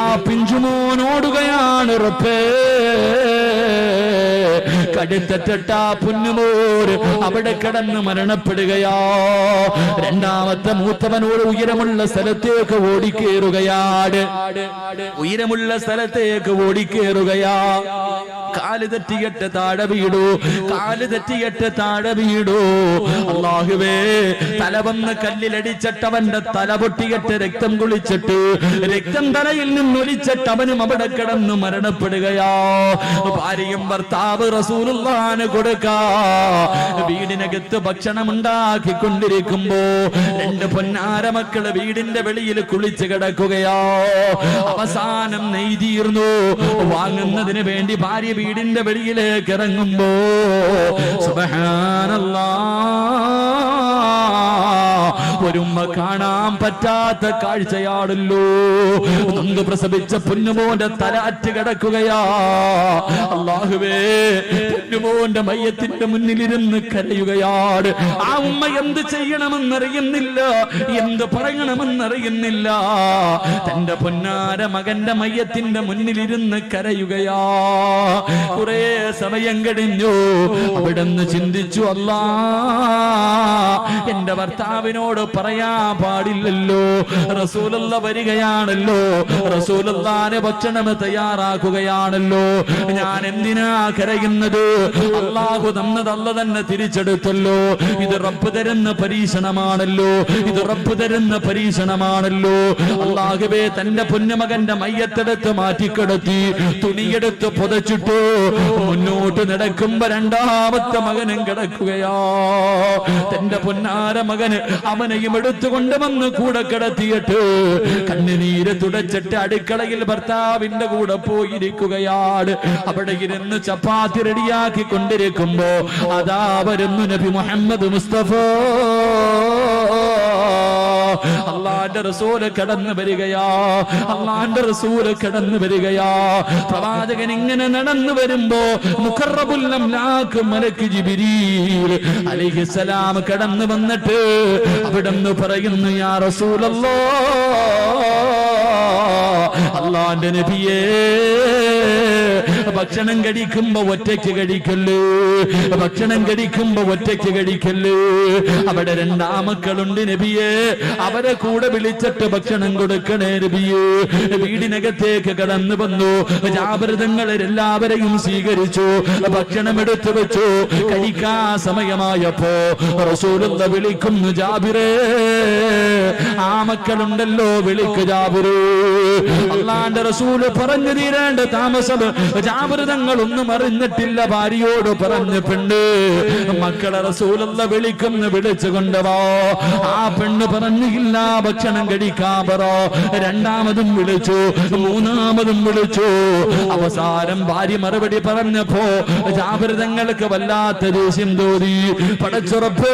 ആ പിഞ്ചുമോനോടുകയാണ് റബ്ബേ. കടുത്തട്ട പൊന്നുമോര് അവിടെ കിടന്ന് മരണപ്പെടുകയാ. രണ്ടാമത്തെ മൂത്തവനോട് ഉയരമുള്ള സ്ഥലത്തേക്ക് ഓടിക്കേറുകയാണ്, ഉയരമുള്ള സ്ഥലത്തേക്ക് ഓടിക്കേറുകയാ. കാല് തെറ്റിയിട്ട് താഴെ വീടൂ, കാല് തെറ്റിയിട്ട് താഴെ വീടൂ. അല്ലാഹുവേ, തല വന്ന് കല്ലിലടിച്ചിട്ട് അവന്റെ തല പൊട്ടിയിട്ട് രക്തം കുളിച്ചിട്ട് രക്തം തലയിൽ നിന്നൊലിച്ചിട്ട് അവനും അവിടെ കിടന്ന് മരണപ്പെടുകയാ. ഭാര്യയും ഭർത്താവ് റസൂലുള്ളാഹിന് കൊടുക്കാ വീടിനകത്ത് ഭക്ഷണം ഉണ്ടാക്കിക്കൊണ്ടിരിക്കുമ്പോ രണ്ട് പൊന്നാര മക്കള് വീടിന്റെ വെളിയിൽ കുളിച്ച് കിടക്കുകയാ. അവസാനം നെയ്തീർന്നു വാങ്ങുന്നതിന് വേണ്ടി ഭാര്യ വീടിന്റെ വെളിയിലേക്ക് ഇറങ്ങുമ്പോ സുബ്ഹാനല്ലാഹ്, ഒരുമ്മ കാണാൻ പറ്റാത്ത കാഴ്ചയാണല്ലോ. നൊന്ത് പ്രസവിച്ച പൊന്നുമോന്റെ തല അറ്റ് കിടക്കുകയാ. അല്ലാഹുവേ, പൊന്നുമോന്റെ മയ്യത്തിന്റെ മുന്നിലിരുന്ന് കരയുകയാണ്. ആ ഉമ്മ എന്ത് ചെയ്യണമെന്നറിയുന്നില്ല, എന്ത് പറയണമെന്നറിയുന്നില്ല. തന്റെ പൊന്നാര മകന്റെ മയ്യത്തിന്റെ മുന്നിലിരുന്ന് കരയുകയാ. കുറെ സമയം കഴിഞ്ഞു. അവിടുന്ന് ചിന്തിച്ചു, അല്ലാ, എന്റെ ഭർത്താവിനോട് പറയാൻ പാടില്ലല്ലോ, റസൂലുള്ള വരികയാണല്ലോ, റസൂലുള്ളാഹിന്റെ ഭക്ഷണം തയ്യാറാക്കുകയാണല്ലോ, ഞാൻ എന്തിനാ കരയുന്നത്? അല്ലാഹു തന്നത് അല്ല തന്നെ തിരിച്ചെടുത്തല്ലോ. ഇത് റബ്ബ് തരുന്ന പരീക്ഷണമാണല്ലോ, ഇത് റബ്ബ് തരുന്ന പരീക്ഷണമാണല്ലോ. അല്ലാഹുവേ, തന്റെ പൊന്നുമകന്റെ മയ്യത്തെടുത്ത് മാറ്റിക്കിടത്തി തുണിയെടുത്ത് പുതച്ചിട്ടു മുന്നോട്ട് നടക്കുമ്പോ രണ്ടാമത്തെ മകനും കിടക്കുകയാ. തന്റെ പൊന്നാര മകന് അവനെയും എടുത്തുകൊണ്ട് വന്ന് കൂടെ കിടത്തിയിട്ട് കണ്ണുനീര് തുടച്ചിട്ട് അടുക്കളയിൽ ഭർത്താവിന്റെ കൂടെ പോയിരിക്കുകയാണ്. അവിടെ ഇരുന്ന് ചപ്പാത്തി റെഡിയാക്കി കൊണ്ടിരിക്കുമ്പോ അതാ വരുന്നു നബി മുഹമ്മദ് മുസ്തഫ. അല്ലാഹുവിന്റെ റസൂല് കടന്നു വരികയാ, അല്ലാഹുവിന്റെ റസൂല് കടന്നു വരികയാ. പ്രവാചകൻ ഇങ്ങനെ നടന്നു വരുമ്പോ മുഖറബുൽ അംലാക്ക് മലക്ക് ജിബ്രീൽ അലൈഹിസ്സലാം കടന്നു വന്നിട്ട് അവിടുന്ന് പറയുന്നു, യാ റസൂലല്ലാഹ്, അല്ലാഹുവിന്റെ നബിയേ, ഭക്ഷണം കഴിക്കുമ്പോ ഒറ്റയ്ക്ക് കഴിക്കല്ലേ, ഭക്ഷണം കഴിക്കുമ്പോ ഒറ്റയ്ക്ക് കഴിക്കല്ലേ. അവിടെ രണ്ടാമക്കളുണ്ട് നബിയേ, അവരെ കൂടെ വിളിച്ചിട്ട് ഭക്ഷണം കൊടുക്കണേ നബിയേ. വീടിനകത്തേക്ക് കടന്നു വന്നു. ജാബിർ എല്ലാവരെയും സ്വീകരിച്ചു, ഭക്ഷണം എടുത്തു വെച്ചു. കഴിക്കാ സമയമായപ്പോ റസൂലുള്ള വിളിക്കുന്നു, ജാബിറേ, ആ മക്കളുണ്ടല്ലോ, വിളിക്ക് ജാബിറേ. അല്ലാഹുവിന്റെ റസൂല് പറഞ്ഞു തീരേണ്ട താമസം ജാബിർ ഒന്നും അറിഞ്ഞിട്ടില്ല. ഭാര്യയോട് പറഞ്ഞു, പെണ്ണ്, മക്കളെ റസൂലുള്ള വിളിക്കുന്നു, വിളിച്ചു കൊണ്ടുവാ. ആ പെണ്ണ് പറഞ്ഞില്ല, ഭക്ഷണം കഴിക്കാൻ പറ. രണ്ടാമതും വിളിച്ചു, മൂന്നാമതും വിളിച്ചു. അവസാനം ഭാര്യ മറുപടി പറഞ്ഞപ്പോ ജാബിർ തങ്ങൾക്ക് വല്ലാത്ത ദേഷ്യം തോന്നി. പടച്ചുറപ്പ്,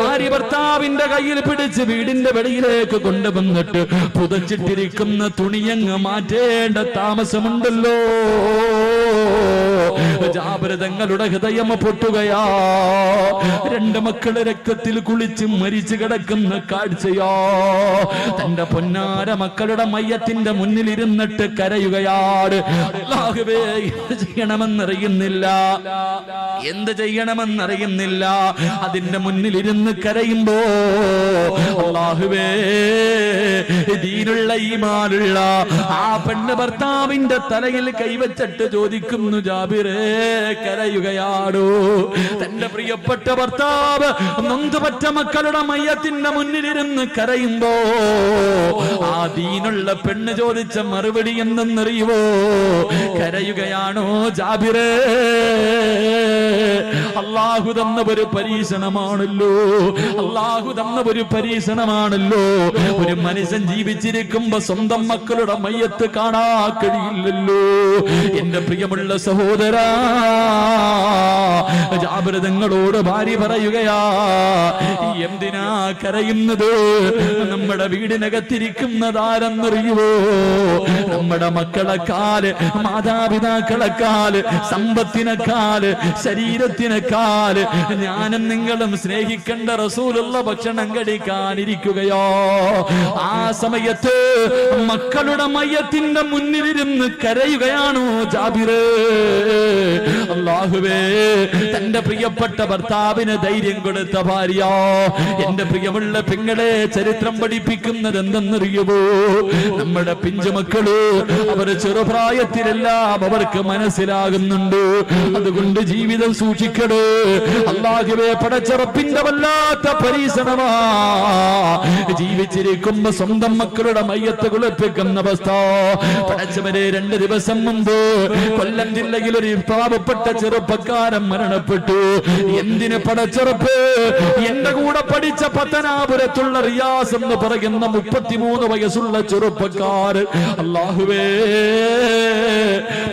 ഭാര്യ ഭർത്താവിന്റെ കയ്യിൽ പിടിച്ച് വീടിന്റെ വെളിയിലേക്ക് കൊണ്ടുവന്നിട്ട് പുതച്ചിട്ടിരിക്കുന്ന തുണിയങ്ങ് മാറ്റേണ്ട താമസമുണ്ടല്ലോ. ജാബിർ തങ്ങളുടെ ഹൃദയം പൊട്ടുകയാ. രണ്ട് മക്കള് രക്തത്തിൽ കുളിച്ച് മരിച്ചു കിടക്കുന്ന കാഴ്ചയാ. തന്റെ പൊന്നാര മക്കളുടെ മയ്യത്തിന്റെ മുന്നിൽ ഇരുന്നിട്ട് കരയുകയാണ്. അല്ലാഹുവേ, എന്ത് ചെയ്യണമെന്നറിയുന്നില്ല, എന്ത് ചെയ്യണമെന്നറിയുന്നില്ല. അതിന്റെ മുന്നിൽ ഇരുന്ന് കരയുമ്പോ അല്ലാഹുവേ, ദീനുള്ള ഈമാനുള്ള ആ പെണ്ണ് ഭർത്താവിന്റെ തലയിൽ കൈവച്ചിട്ട് ചോദിക്കുന്നു, ജാബിറേ, കരയുകയാടോ. തന്റെ പ്രിയപ്പെട്ട ഭർത്താവ് നൊന്തുപറ്റ മക്കളുടെ മയ്യത്തിന്റെ മുന്നിലിരുന്ന് കരയുമ്പോ ആ ദീനുള്ള പെണ്ണ് ചോദിച്ച മറുപടി എന്തെന്നറിയുവോ? കരയുകയാണോ ജാബിറേ? അല്ലാഹു തന്ന ഒരു പരീക്ഷണമാണല്ലോ, അല്ലാഹു തന്ന ഒരു പരീക്ഷണമാണല്ലോ. ഒരു മനുഷ്യൻ ജീവിച്ചിരിക്കുമ്പോ സ്വന്തം മക്കളുടെ മയ്യത്ത് കാണാൻ കഴിയില്ലല്ലോ. എന്റെ പ്രിയമുള്ള സഹോദര, സഹോദരാ, ജാബിർ തങ്ങളോട് ഭാര്യ പറയുകയാ, എന്തിനാ കരയുന്നത്? നമ്മുടെ വീടിനകത്തിരിക്കുന്നതാരെന്നറിയുവോ? നമ്മുടെ മക്കളെക്കാല്, മാതാപിതാക്കളെക്കാല്, സമ്പത്തിനെക്കാല്, ശരീരത്തിനെക്കാല് ഞാനും നിങ്ങളും സ്നേഹിക്കേണ്ട റസൂലുള്ള ഭക്ഷണം കഴിക്കാനിരിക്കുകയോ? ആ സമയത്ത് മക്കളുടെ മയ്യത്തിന്റെ മുന്നിലിരുന്ന് കരയുകയാണോ ജാബിറ്? അല്ലാഹുവേ, തന്റെ പ്രിയപ്പെട്ട ഭർത്താവിന് ധൈര്യം കൊടുത്ത ഭാര്യ, എന്റെ പ്രിയമുള്ള പെങ്ങളെ, ചരിത്രം പഠിപ്പിക്കുന്നത് എന്തെന്നറിയുമോ? നമ്മുടെ പിഞ്ചുമക്കള് അവർ ചെറുപ്രായത്തിലെല്ലാം അവർക്ക് മനസ്സിലാകുന്നുണ്ട്. അതുകൊണ്ട് ജീവിതം സൂക്ഷിക്കണേ. അല്ലാഹുവേ, പടച്ചറപ്പിന്റെ വല്ലാത്ത പരീക്ഷണമാ. ജീവിച്ചിരിക്കുമ്പോ സ്വന്തം മക്കളുടെ മയ്യത്ത് കുളിപ്പിക്കുന്ന അവസ്ഥ. പടച്ചവരെ, 2 ദിവസം മുമ്പ് കൊല്ലം ജില്ലയിൽ ഒരു പാവപ്പെട്ട ചെറുപ്പക്കാരൻ മരണപ്പെട്ടു. എന്തിന് പടച്ചറപ്പ്? എന്റെ കൂടെ പഠിച്ച പത്തനാപുരത്തുള്ള റിയാസ് എന്ന് പറയുന്ന 33 വയസ്സുള്ള ചെറുപ്പക്കാരൻ, അല്ലാഹുവേ,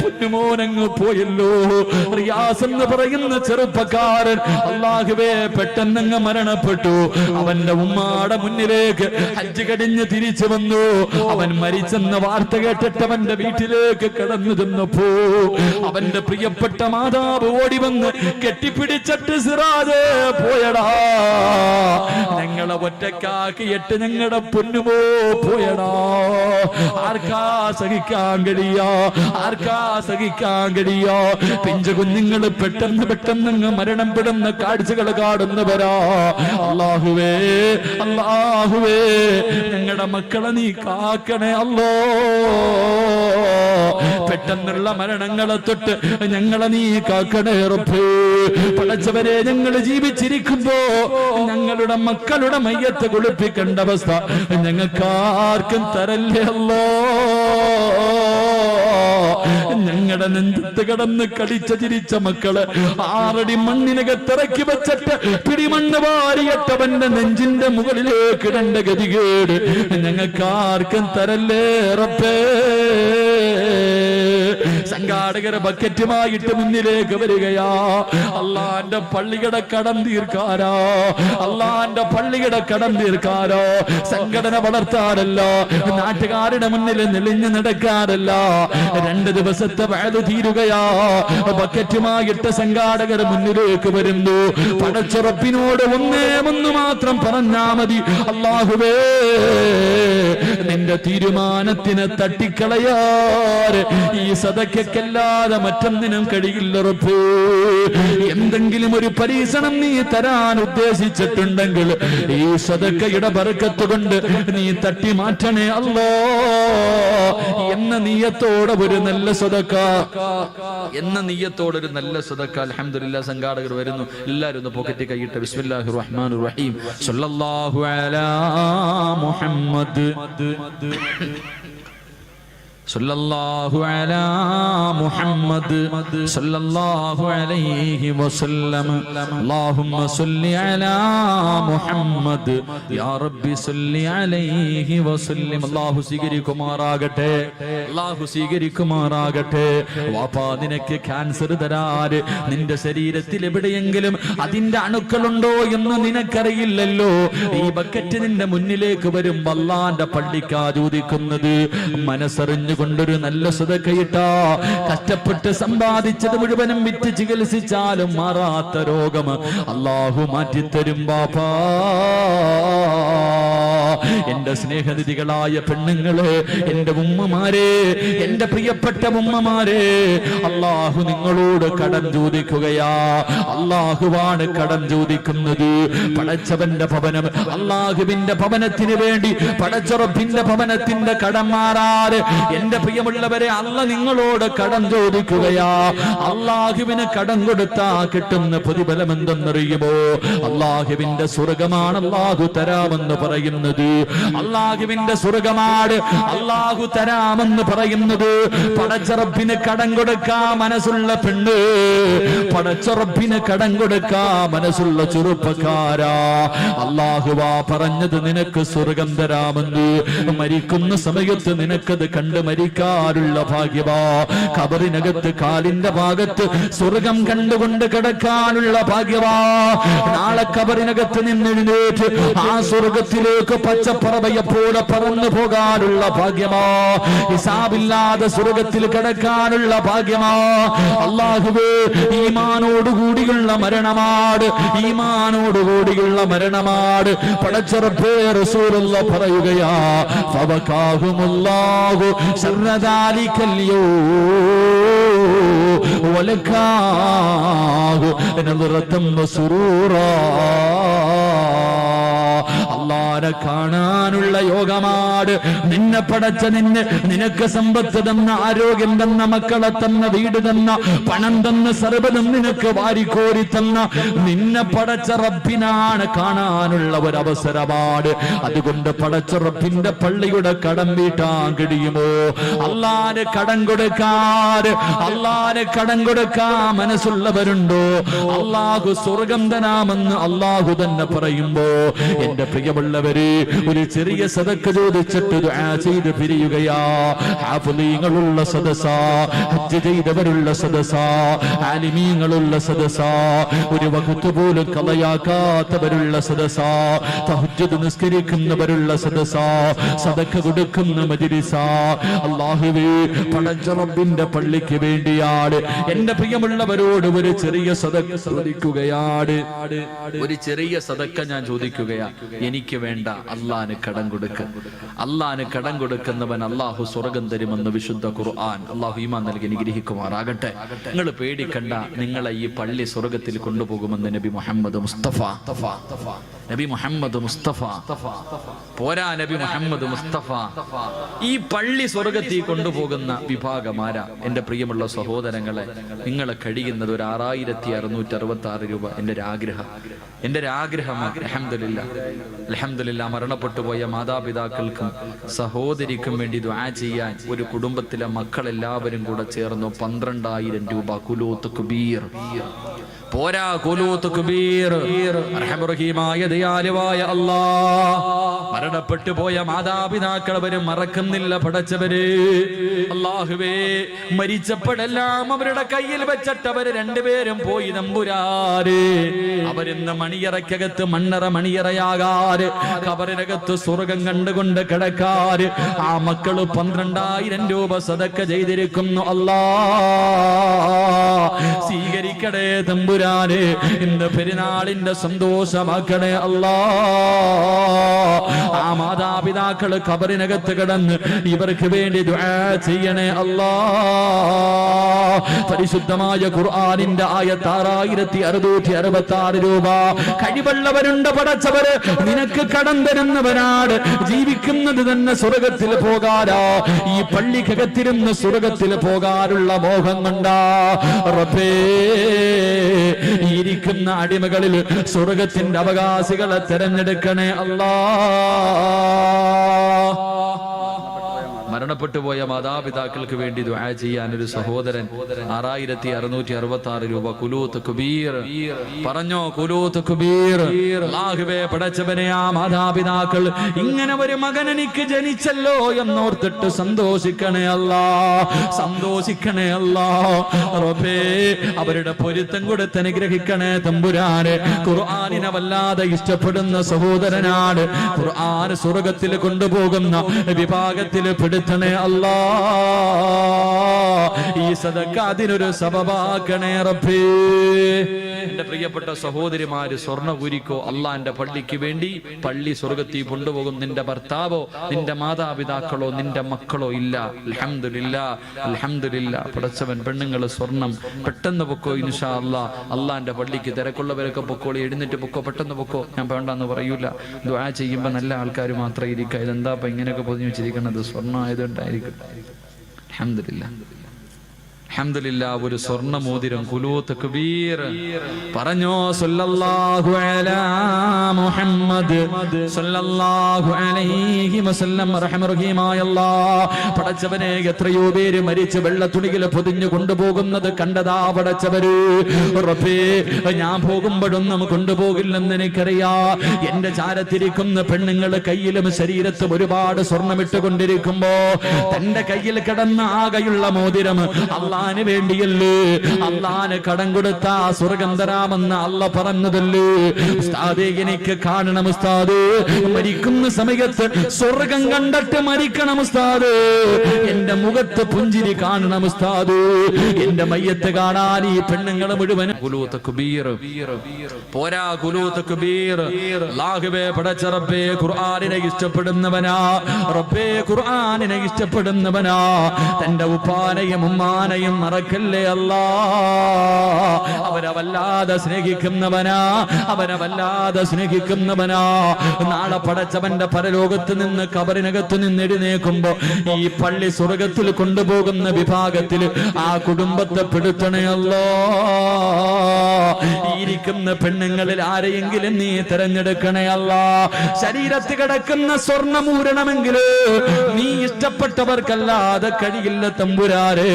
പൊന്നുമോനങ്ങ് പോയല്ലോ. റിയാസ് എന്ന് പറയുന്ന ചെറുപ്പക്കാരൻ, അല്ലാഹുവേ, പെട്ടെന്നങ്ങ് മരണപ്പെട്ടു. അവന്റെ ഉമ്മാടെ മുന്നിലേക്ക് ഹജ്ജ് കഴിഞ്ഞ് തിരിച്ചു വന്നു. അവൻ മരിച്ചെന്ന വാർത്ത കേട്ടിട്ട് അവന്റെ വീട്ടിലേക്ക് കടന്നു ചെന്നപ്പോ അവന്റെ പ്രിയപ്പെട്ട മാതാവ് ഓടി വന്ന് കെട്ടിപ്പിടിച്ചിട്ട്, സിറാജേ പോയടാ, ഞങ്ങളെ ഒറ്റക്കാക്കിയിട്ട് ഞങ്ങളുടെ പൊന്നുമോ പോയടാ. ആർക്കാ സഹിക്കാൻ കഴിയാ? ആർക്കാ സഹിക്കാൻ കഴിയാ? പിഞ്ചു കുഞ്ഞുങ്ങൾ പെട്ടെന്ന് പെട്ടെന്ന് മരണപ്പെടുന്ന കാഴ്ചകൾ കാണുന്നവരാ. അല്ലാഹുവേ, അല്ലാഹുവേ, ഞങ്ങളുടെ മക്കളെ നീ കാക്കണേ അല്ലോ. പെട്ടെന്നുള്ള മരണങ്ങളെ തൊട്ട് ഞങ്ങളെ നീ കാക്കണേ റബ്ബേ. പടച്ചവരെ, ഞങ്ങൾ ജീവിച്ചിരിക്കുമ്പോ ഞങ്ങളുടെ മക്കളുടെ മയ്യത്ത് കുളിപ്പിക്കേണ്ട അവസ്ഥ ഞങ്ങൾക്കാർക്കും തരല്ലേ അല്ലോ. ഞങ്ങളുടെ നെഞ്ചത്ത് കിടന്ന് കളിച്ച ചിരിച്ച മക്കള് 6 അടി മണ്ണിനകത്തിറക്കി വെച്ചിട്ട് പിടിമണ്ണ് വാരിയിട്ടവന്റെ നെഞ്ചിന്റെ മുകളിലേക്ക് ഇടേണ്ട ഗതികേട് ഞങ്ങൾക്കാർക്കും തരല്ലേ റബ്ബേ. സംഘാടകരെ ബക്കറ്റുമായിട്ട് മുന്നിലേക്ക് വരികയാ. അള്ളാന്റെ പള്ളിയുടെ കടം തീർക്കാരോ, അള്ളാന്റെ പള്ളിയുടെ കടം തീർക്കാരോ. സംഘടന വളർത്താറല്ല, നാട്ടുകാരുടെ മുന്നിൽ നെളിഞ്ഞു നടക്കാറല്ല. 2 ദിവസത്തെ വയല് തീരുകയാ. ബക്കറ്റുമായിട്ട് സംഘാടകർ മുന്നിലേക്ക് വരുന്നു. പടച്ചുറപ്പിനോട് ഒന്നേ മാത്രം പറഞ്ഞാ മതി, അല്ലാഹുവേ, നിന്റെ തീരുമാനത്തിന് തട്ടിക്കളയാറ് ഈ സദക്കല്ലാതെ മറ്റൊന്നിനും കഴിയില്ല റബ്ബേ. എന്തെങ്കിലും ഒരു പരീക്ഷണം നീ തരാൻ ഉദ്ദേശിച്ചിട്ടുണ്ടെങ്കിൽ ഈ സദക്കയുടെ ബർക്കത്ത് കൊണ്ട് നീ തട്ടി മാറ്റണേ അല്ലാ എന്ന നിയ്യത്തോടെ ഒരു നല്ല സദക്ക, എന്ന നിയ്യത്തോടെ ഒരു നല്ല സദക്ക. അൽഹംദുലില്ലാഹ്, സംഘാടകർ വരുന്നു. എല്ലാവരും ഒന്ന് പോക്കറ്റ് കൈയിട്ട് ബിസ്മില്ലാഹിർ റഹ്മാനിർ റഹീം, സല്ലല്ലാഹു അലാ മുഹമ്മദ്, സല്ലല്ലാഹു അലാ മുഹമ്മദ്, സല്ലല്ലാഹു അലൈഹി വസല്ലം. അല്ലാഹുമ്മ സല്ലി അലാ മുഹമ്മദ്, യാ റബ്ബി സല്ലി അലൈഹി വസല്ലം. അല്ലാഹു സ്വീകരിക്കുമാറാകട്ടെ, അല്ലാഹു സ്വീകരിക്കുമാറാകട്ടെ. വാപ്പാ, നിനക്ക് ക്യാൻസർ തരാറ് നിന്റെ ശരീരത്തിൽ എവിടെയെങ്കിലും അതിന്റെ അണുക്കളുണ്ടോ എന്ന് നിനക്കറിയില്ലല്ലോ. ഈ ബക്കറ്റ് നിന്റെ മുന്നിലേക്ക് വരും. അല്ലാഹുവിന്റെ പള്ളിക്കാ ചോദിക്കുന്നത്. മനസ്സറിഞ്ഞു കൊണ്ടൊരു നല്ല സദക്കയിട്ടാ, കഷ്ടപ്പെട്ട് സമ്പാദിച്ചത് മുഴുവനും വിറ്റ് ചികിത്സിച്ചാലും മാറാത്ത രോഗം അല്ലാഹു മാറ്റിത്തരും ബാപ്പാ. എന്റെ സ്നേഹനിധികളായ പെണ്ണുങ്ങളെ, എന്റെ ഉമ്മമാരെ, എന്റെ പ്രിയപ്പെട്ട ഉമ്മമാരെ, അല്ലാഹു നിങ്ങളോട് കടം ചോദിക്കുകയാ. അല്ലാഹുവാണ് കടം ചോദിക്കുന്നത്. പടച്ചവന്റെ ഭവനം, അല്ലാഹുവിന്റെ ഭവനത്തിന് വേണ്ടി പടച്ചുറപ്പിന്റെ ഭവനത്തിന്റെ കടം മാറാറ് എന്റെ പ്രിയമുള്ളവരെ, അല്ല നിങ്ങളോട് കടം ചോദിക്കുകയാ. അല്ലാഹുവിന് കടം കൊടുത്താ കിട്ടുന്ന പ്രതിഫലം എന്തെന്നറിയുമോ? അല്ലാഹുവിന്റെ സ്വർഗമാണ് അല്ലാഹു തരാമെന്ന് പറയുന്നത്. അള്ളാഹുവിന്റെ സ്വർഗമാണ് അള്ളാഹു തരാമെന്ന് പറയുന്നത്. പടച്ചറപ്പിന് കടം കൊടുക്കാൻ മനസ്സുള്ള പെണ്ണ്, പടച്ചറപ്പിന് കടം കൊടുക്കാൻ മനസ്സുള്ള ചെറുപ്പക്കാരാ, അള്ളാഹുവാ പറഞ്ഞത് നിനക്ക് സ്വർഗം തരാമെന്ന്. മരിക്കുന്ന സമയത്ത് നിനക്കത് കണ്ട് മരിക്കാനുള്ള ഭാഗ്യവാ. ഖബറിനകത്ത് കാലിന്റെ ഭാഗത്ത് സ്വർഗം കണ്ടുകൊണ്ട് കിടക്കാനുള്ള ഭാഗ്യവാ. നാളെ ഖബറിനകത്ത് നിന്നെഴുന്നേറ്റ് ആ സ്വർഗത്തിലേക്ക് പച്ചപ്പറവയെ പോലെ പറന്നു പോകാനുള്ള ഭാഗ്യമാ. ഹിസാബില്ലാതെ സ്വർഗത്തിൽ കിടക്കാനുള്ള ഭാഗ്യമാ. അല്ലാഹുവേ, ഈമാനോടുകൂടിയുള്ള മരണമാണ്, ഈമാനോടുകൂടിയുള്ള മരണമാണ്. പടച്ചറപ്പേ, റസൂലുള്ളാഹി പറയുകയാ, ഫവകാഹുമുല്ലാഹു ശർറ ദാലികൽ യൗം വലകാഹു നദറതൻ വസുറൂറാ. അല്ലാഹുവിനെ കാണാനുള്ള യോഗമാണ്. നിന്നെ പടച്ച നിനക്ക് സമ്പത്ത് തന്ന, ആരോഗ്യം തന്ന, മക്കളെ തന്ന, വീട് തന്ന, പണം തന്ന, സർവ്വതും നിനക്ക് വാരിക്കോരി തന്ന നിന്നെ പടച്ച റബ്ബിനാണ് കാണാനുള്ള ഒരു അവസരമാണ്. അതുകൊണ്ട് പടച്ച റബ്ബിന്റെ പള്ളിയുടെ കടം വീട്ടാൻ കഴിയുമോ? അല്ലാഹുവിന് കടം കൊടുക്കാൻ, അല്ലാഹുവിന് കടം കൊടുക്കാൻ മനസ്സുള്ളവരുണ്ടോ? അല്ലാഹു സ്വർഗം തരാമെന്ന് അല്ലാഹു തന്നെ പറയുമ്പോ എന്റെ പ്രിയമുള്ളവര്, ഒരു ചെറിയ സദക്ക ചോദിച്ചിട്ട് ദുആ ചെയ്ത് പിരിയുകയാ. ഹാഫിളീങ്ങളുള്ള സദസാ, ഹജ്ജ് ചെയ്തവരുള്ള സദസാ, ആലിമീങ്ങളുള്ള സദസാ, ഒരു വഖ്ത് പോലും കളയാക്കാത്തവരുള്ള സദസാ, തഹജ്ജുദ് നിസ്കരിക്കുന്നവരുള്ള സദസാ, സദക്ക കൊടുക്കുന്ന മജ്ലിസാ. അല്ലാഹുവേ, പടച്ച റബ്ബിന്റെ പള്ളിക്ക് വേണ്ടിയാണ്. എന്റെ പ്രിയമുള്ളവരോട് ഒരു ചെറിയ സദക്ക ചോദിക്കുകയാണ്, ഒരു ചെറിയ സദക്ക ഞാൻ ചോദിക്കുകയാ. എനിക്ക് വേണ്ട, അള്ളാഹുവിന് കടം കൊടുക്ക. അള്ളാഹുവിന് കടം കൊടുക്കുന്നവൻ അള്ളാഹു സ്വർഗം തരുമെന്ന് വിശുദ്ധ ഖുർആൻ. അള്ളാഹു ഈമാൻ നൽകി അനുഗ്രഹിക്കുമാറാകട്ടെ. നിങ്ങൾ പേടിക്കണ്ട, നിങ്ങളെ ഈ പള്ളി സ്വർഗത്തിൽ കൊണ്ടുപോകുമെന്ന് നബി മുഹമ്മദ് മുസ്തഫ. നബി മുഹമ്മദ് മുസ്തഫ പോരാ, നബി മുഹമ്മദ് മുസ്തഫ. ഈ പള്ളി സ്വർഗത്തിൽ കൊണ്ടുപോകുന്ന വിഭാഗമാരാ? എന്റെ പ്രിയമുള്ള സഹോദരങ്ങളെ, നിങ്ങളെ കഴിയുന്നത് ഒരു 6666 രൂപ. എന്റെ ഒരു ആഗ്രഹമാണ്. അൽഹംദുലില്ലാ, മരണപ്പെട്ടു പോയ മാതാപിതാക്കൾക്കും സഹോദരിക്കും വേണ്ടി ദുആ ചെയ്യാൻ ഒരു കുടുംബത്തിലെ മക്കളെല്ലാവരും കൂടെ ചേർന്നു 12,000 രൂപ. കുലൂത്ത് കുബീർ പോരാ, കുലൂത്ത് കുബീർ. റഹീമായ ദയാലുവായ അല്ലാഹ്, മരണപ്പെട്ടു പോയ മാതാപിതാക്കൾ അവരും മറക്കുന്നില്ല പടച്ചവര്. അല്ലാഹുവേ, മരിച്ചപ്പോഴെല്ലാം അവരുടെ കയ്യിൽ വെച്ചിട്ടവര് രണ്ടുപേരും പോയി നമ്പുരാര്. അവരിന്ന് മണിയറയ്ക്കകത്ത് മണ്ണറ മണിയറയാകാറ്, ഖബറിനകത്ത് സ്വർഗം കണ്ടുകൊണ്ട് കിടക്കാറ്. ആ മക്കള് 12,000 രൂപ സദക്ക ചെയ്തിരിക്കുന്നു. അല്ലാഹ് സ്വീകരിക്കണേ തമ്പുരാനെ, ഇന്ന് പെരുന്നാളിന്റെ സന്തോഷമാക്കണേ അല്ലാഹ്. ആ മാതാപിതാക്കള് ഖബറിനകത്ത് കിടന്ന് ഇവർക്ക് വേണ്ടി ദുആ ചെയ്യണേ അല്ലാഹ്. പരിശുദ്ധമായ ഖുർആനിന്റെ ആയത്ത് 6666 രൂപ. കഴിവുള്ളവരുണ്ട് പടച്ചവര്, നിനക്ക് കടം തരുന്നവനാണ്. ജീവിക്കുന്നത് തന്നെ സ്വർഗത്തിൽ പോകാനാ. ഈ പള്ളിക്കകത്തിരുന്ന് സ്വർഗത്തിൽ പോകാനുള്ള മോഹം കൊണ്ടാ റബ്ബേ, ഇരിക്കുന്ന അടിമകളിൽ സ്വർഗത്തിന്റെ അവകാശികളെ തെരഞ്ഞെടുക്കണേ അല്ലാഹ്. മരണപ്പെട്ടു പോയ മാതാപിതാക്കൾക്ക് വേണ്ടി ദുആ ചെയ്യാൻ ഒരു സഹോദരൻ 6666 രൂപ. കുലൂത്ത് കുബീർ പറഞ്ഞോ, കുലൂത്ത് കുബീർ. അല്ലാഹുവേ, പടച്ചവനെ, ആ മാതാപിതാക്കൾ ഇങ്ങനെ ഒരു മകൻ എനിക്ക് ജനിച്ചല്ലോ എന്നോർത്തിട്ട് സന്തോഷിക്കണേ അല്ലാഹ്, സന്തോഷിക്കണേ അല്ലാഹ്. റബ്ബേ, അവരുടെ പൊരുത്തം കൊടുത്ത് അനുഗ്രഹിക്കണേ തമ്പുരാനെ. ഖുർആനിനെ വല്ലാതെ ഇഷ്ടപ്പെടുന്ന സഹോദരനാണ്. ഖുർആൻ സ്വർഗത്തിൽ കൊണ്ടുപോകുന്ന വിഭാഗത്തിൽ പെടുത്തണേ അല്ലാഹ്. ഈ സദക്ക അതിനൊരു സബബാക്കണേ റബ്ബേ. എന്റെ പ്രിയപ്പെട്ട സഹോദരിമാര്, സ്വർണ്ണപൂരിക്കോ അള്ളാന്റെ പള്ളിക്ക് വേണ്ടി പള്ളി സ്വർഗത്തിൽ കൊണ്ടുപോകും നിന്റെ ഭർത്താവോ, നിന്റെ മാതാപിതാക്കളോ, നിന്റെ മക്കളോ ഇല്ല. അൽഹംദുലില്ലാ, അൽഹംദുലില്ലാ. പടച്ചവൻ പെണ്ണുങ്ങൾ സ്വർണം പെട്ടെന്ന് പൊക്കോ ഇൻഷാ അല്ലാ. അള്ളാന്റെ പള്ളിക്ക് തിരക്കുള്ളവരൊക്കെ പൊക്കോളി, എഴുന്നേറ്റ് പൊക്കോ, പെട്ടെന്ന് പൊക്കോ. ഞാൻ വേണ്ടെന്ന് പറയൂല. ദുആ ചെയ്യുമ്പോ നല്ല ആൾക്കാർ മാത്രം ഇരിക്കുക. ഇതെന്താ ഇങ്ങനെയൊക്കെ പൊതിഞ്ഞു വെച്ചിരിക്കുന്നത്? സ്വർണ്ണം ആയതുകൊണ്ടായിരിക്കും. അൽഹംദുലില്ലാ, അൽഹംദുലില്ലാഹ് ഒരു സ്വർണ്ണ മോതിരം ഖുലൂ തക്ബീർ പറഞ്ഞോ സല്ലല്ലാഹു അലാ മുഹമ്മദ് സല്ലല്ലാഹു അലൈഹി വസല്ലം റഹ്മത്തുള്ളാഹി അല്ലാഹ് പടച്ചവനെ എത്രയോ പേര് മരിച്ച് വെള്ളത്തുണിയിൽ പൊതിഞ്ഞു കൊണ്ടുപോകുന്നത് കണ്ടതാ പടച്ചവര് റബ്ബേ ഞാൻ പോകുമ്പോഴൊന്നും കൊണ്ടുപോകില്ലെന്ന് എനിക്കറിയാം എന്റെ ചാരത്തിരിക്കുന്ന പെണ്ണുങ്ങൾ കയ്യിലും ശരീരത്തും ഒരുപാട് സ്വർണ്ണമിട്ടുകൊണ്ടിരിക്കുമ്പോ തന്റെ കയ്യിൽ കിടന്ന ആകെയുള്ള മോതിരം അള്ളാന് വേണ്ടിയല്ലേ അള്ളാന് കടം കൊടുത്ത സ്വർഗം തരാമെന്ന് അള്ള പറഞ്ഞതല്ലേ ഉസ്താദേ എനിക്ക് കാണണം ഉസ്താദ് മരിക്കുന്ന സമയത്ത് സ്വർഗം കണ്ടിട്ട് മരിക്കണം ഉസ്താദ് എന്റെ മുഖത്ത് പുഞ്ചിരി കാണണം ഉസ്താദ് എന്റെ മയ്യത്ത് കാണാൻ ഈ പെണ്ണുങ്ങൾ മുഴുവൻ ഖുലൂ തക്ബീർ പോരാ ഖുലൂ തക്ബീർ അല്ലാഹുവേ പടച്ച റബ്ബേ ഖുർആനിനെ ഇഷ്ടപ്പെടുന്നവനാ റബ്ബേ ഖുർആനിനെ ഇഷ്ടപ്പെടുന്നവനാ തന്റെ ഉപ്പാനെയും ഉമ്മാനെയും മറക്കല്ലേ അല്ലാ അവരെ വല്ലാതെ സ്നേഹിക്കുന്നവനാ അവരെ വല്ലാതെ സ്നേഹിക്കുന്നവനാ നാളെ പടച്ചവന്റെ പരലോകത്ത് നിന്ന് കബറിനകത്ത് നിന്ന് എഴുന്നേൽക്കുമ്പോ ഈ പള്ളി സ്വർഗത്തിൽ കൊണ്ടുപോകുന്ന വിഭാഗത്തിൽ ആ കുടുംബത്തെ പെടുത്തണേ അല്ലാ ഇരിക്കുന്ന പെണ്ണുങ്ങളിൽ ആരെയെങ്കിലും നീ തിരഞ്ഞെടുക്കണേ അല്ലാ ശരീരത്തിൽ കിടക്കുന്ന സ്വർണ്ണമൂരണമെങ്കിൽ നീ ഇഷ്ടപ്പെട്ടവർക്കല്ലാതെ കഴിയില്ല തമ്പുരാരെ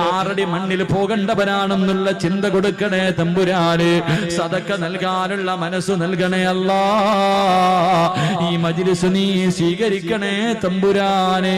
ആറടി മണ്ണിൽ പോകേണ്ടവനാണെന്നുള്ള ചിന്ത കൊടുക്കണേ തമ്പുരാനെ സദക്ക നൽകാനുള്ള മനസ്സ് നൽകണേ അല്ലാ ഈ മജ്ലിസ് നീ സ്വീകരിക്കണേ തമ്പുരാനെ